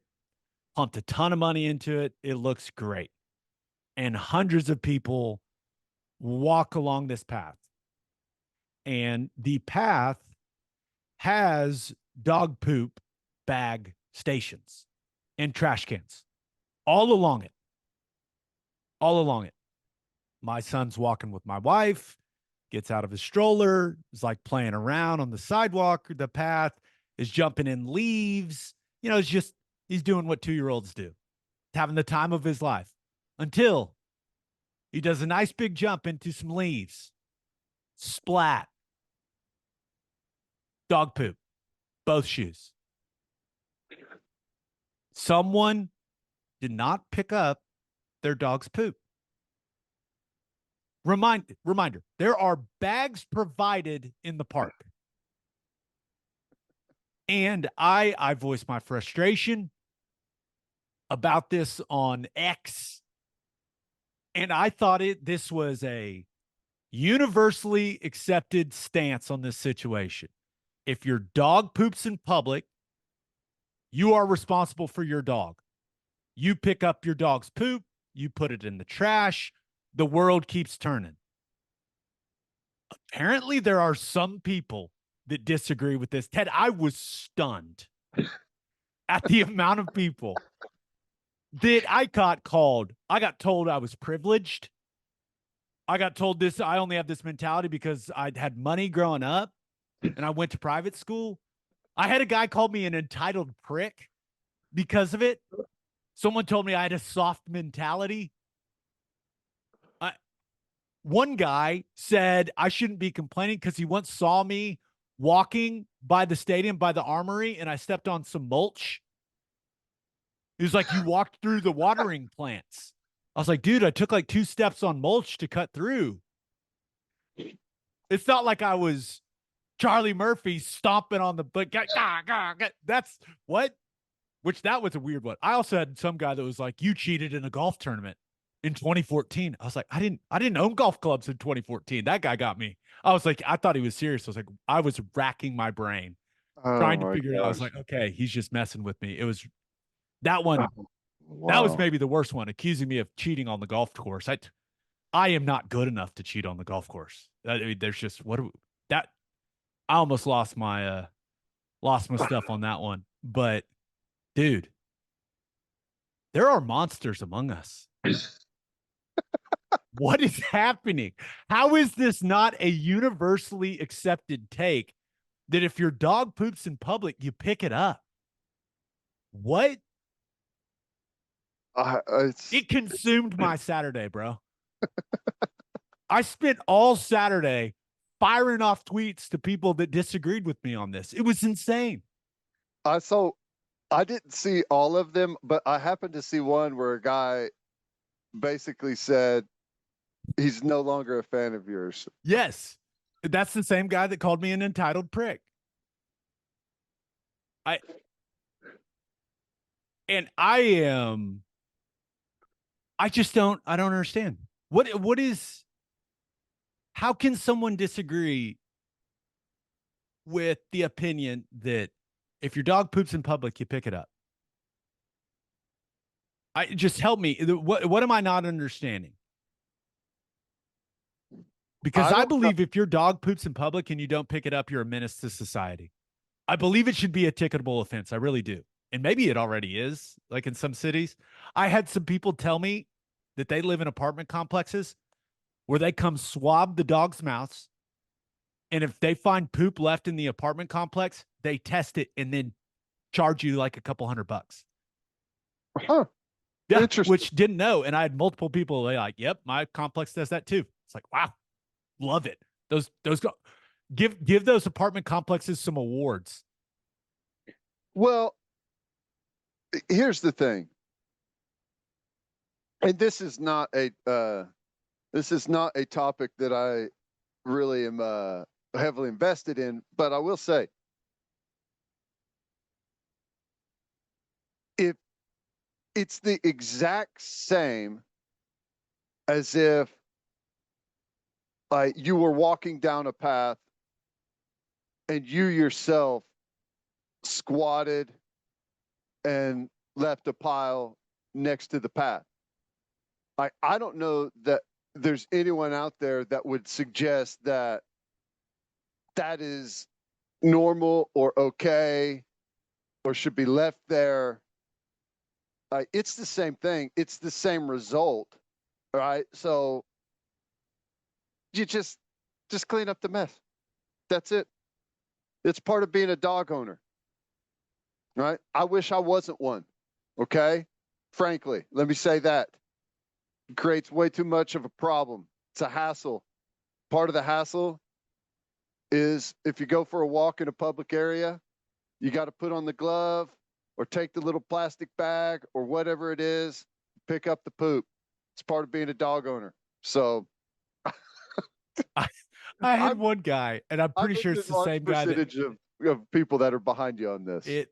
pumped a ton of money into it. It looks great. And hundreds of people walk along this path. And the path has dog poop bag stations and trash cans all along it. My son's walking with my wife, gets out of his stroller, is like playing around on the sidewalk. The path is jumping in leaves. It's just He's doing what 2-year-olds do, having the time of his life until he does a nice big jump into some leaves. Splat. Dog poop. Both shoes. Someone did not pick up their dog's poop. Reminder, there are bags provided in the park. And I voiced my frustration about this on X. And I thought this was a universally accepted stance on this situation. If your dog poops in public, you are responsible for your dog. You pick up your dog's poop, you put it in the trash, the world keeps turning. Apparently, there are some people that disagree with this. Ted, I was stunned at the amount of people that I got called. I got told I was privileged. I got told this. I only have this mentality because I had money growing up and I went to private school. I had a guy call me an entitled prick because of it. Someone told me I had a soft mentality. One guy said I shouldn't be complaining because he once saw me walking by the stadium, by the Armory, and I stepped on some mulch. He was like, you walked through the watering plants. I was like, dude, I took like 2 steps on mulch to cut through. It's not like I was Charlie Murphy stomping on the but that's what? Which that was a weird one. I also had some guy that was like, you cheated in a golf tournament in 2014. I was like, I didn't own golf clubs in 2014. That guy got me. I was like, I thought he was serious. I was like, I was racking my brain trying to figure it out. I was like, okay, he's just messing with me. It was that one. Wow. That was maybe the worst one, accusing me of cheating on the golf course. I am not good enough to cheat on the golf course. I mean, there's just that I almost lost my stuff on that one. But dude, there are monsters among us. What is happening? How is this not a universally accepted take that if your dog poops in public, you pick it up? What? It consumed my Saturday, bro. I spent all Saturday firing off tweets to people that disagreed with me on this. It was insane. I didn't see all of them, but I happened to see one where a guy basically said he's no longer a fan of yours. Yes. That's the same guy that called me an entitled prick. I just don't understand. How can someone disagree with the opinion that if your dog poops in public, you pick it up? Just help me. What am I not understanding? Because I believe if your dog poops in public and you don't pick it up, you're a menace to society. I believe it should be a ticketable offense. I really do. And maybe it already is, like in some cities. I had some people tell me that they live in apartment complexes where they come swab the dog's mouths. And if they find poop left in the apartment complex, they test it and then charge you like a couple $100. Huh. Yeah, which didn't know. And I had multiple people, they like, yep, my complex does that too. It's like, wow, love it. Give those apartment complexes some awards. Well, here's the thing. And this is not a topic that I really am heavily invested in, but I will say, if it's the exact same as if you were walking down a path and you yourself squatted and left a pile next to the path. I don't know that there's anyone out there that would suggest that that is normal or okay or should be left there. It's the same thing. It's the same result, right? So you just clean up the mess. That's it. It's part of being a dog owner, right? I wish I wasn't one. Okay? Frankly, let me say that. It creates way too much of a problem. It's a hassle. Part of the hassle is if you go for a walk in a public area, you got to put on the glove or take the little plastic bag or whatever it is, pick up the poop. It's part of being a dog owner. So I had I'm, one guy, and I'm I'm pretty sure in it's the the large same guy that percentage of people that are behind you on this. it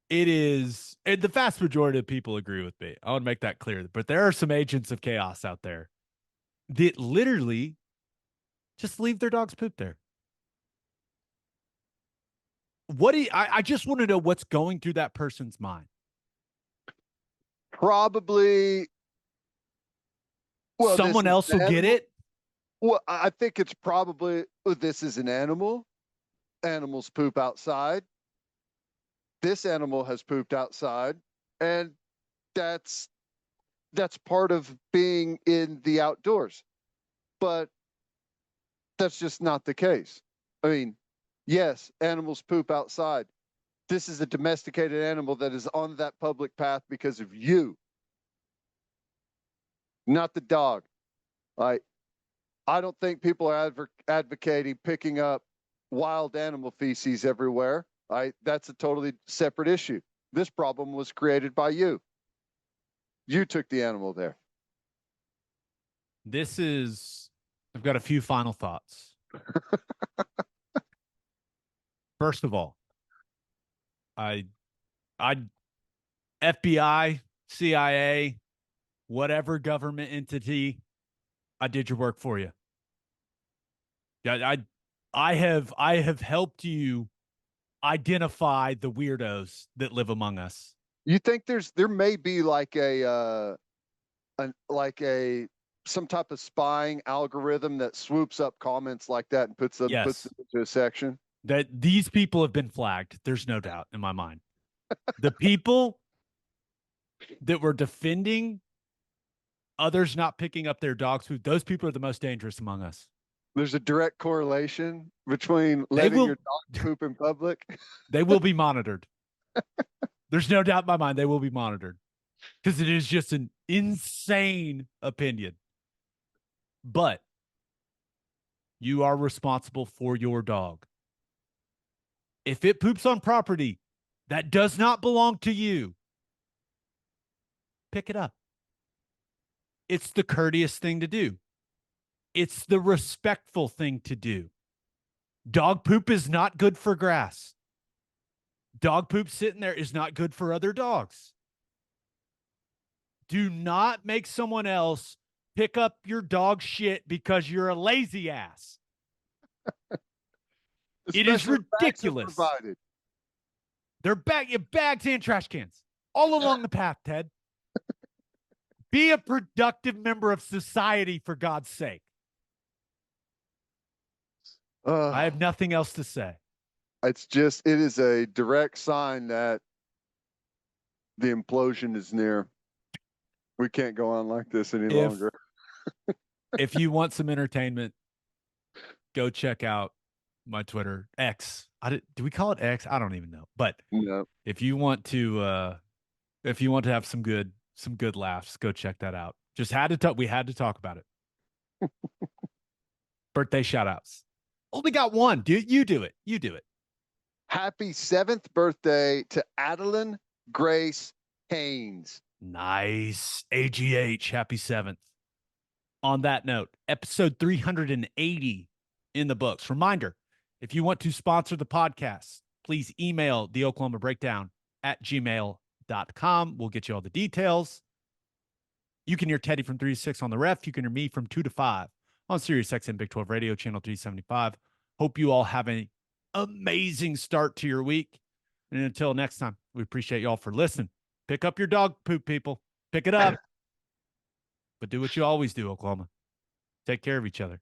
is, and the vast majority of people agree with me. I want to make that clear. But there are some agents of chaos out there that literally just leave their dog's poop there. What do you, I just want to know what's going through that person's mind. Probably. Well, Someone else will get it. Well, I think it's probably, this is an animal. Animals poop outside. This animal has pooped outside, and that's part of being in the outdoors. But that's just not the case. I mean, yes, animals poop outside. This is a domesticated animal that is on that public path because of you, not the dog. I don't think people are advocating picking up wild animal feces everywhere. That's a totally separate issue. This problem was created by you. You took the animal there. I've got a few final thoughts. First of all, I FBI, CIA, whatever government entity, I did your work for you. Yeah, I have helped you identify the weirdos that live among us. You think there may be like some type of spying algorithm that swoops up comments like that and puts them into a section? That these people have been flagged. There's no doubt in my mind. The people that were defending others not picking up their dog's food, those people are the most dangerous among us. There's a direct correlation between letting your dog poop in public. They will be monitored. There's no doubt in my mind they will be monitored because it is just an insane opinion. But you are responsible for your dog. If it poops on property that does not belong to you, pick it up. It's the courteous thing to do. It's the respectful thing to do. Dog poop is not good for grass. Dog poop sitting there is not good for other dogs. Do not make someone else pick up your dog shit because you're a lazy ass. It is ridiculous. They're bags and trash cans all along the path, Ted. Be a productive member of society, for God's sake. I have nothing else to say. It is a direct sign that the implosion is near. We can't go on like this any longer. If you want some entertainment, go check out my Twitter, X. Do we call it X? I don't even know. But no. if you want to have some good laughs, go check that out. We had to talk about it. Birthday shout outs. Only got one. You do it. You do it. Happy 7th birthday to Adeline Grace Haynes. Nice. AGH. Happy 7th. On that note, episode 380 in the books. Reminder, if you want to sponsor the podcast, please email the Oklahoma Breakdown at gmail.com. We'll get you all the details. You can hear Teddy from 3 to 6 on the ref. You can hear me from 2 to 5 on Sirius XM Big 12 Radio, channel 375. Hope you all have an amazing start to your week. And until next time, we appreciate y'all for listening. Pick up your dog poop, people. Pick it up. But do what you always do, Oklahoma. Take care of each other.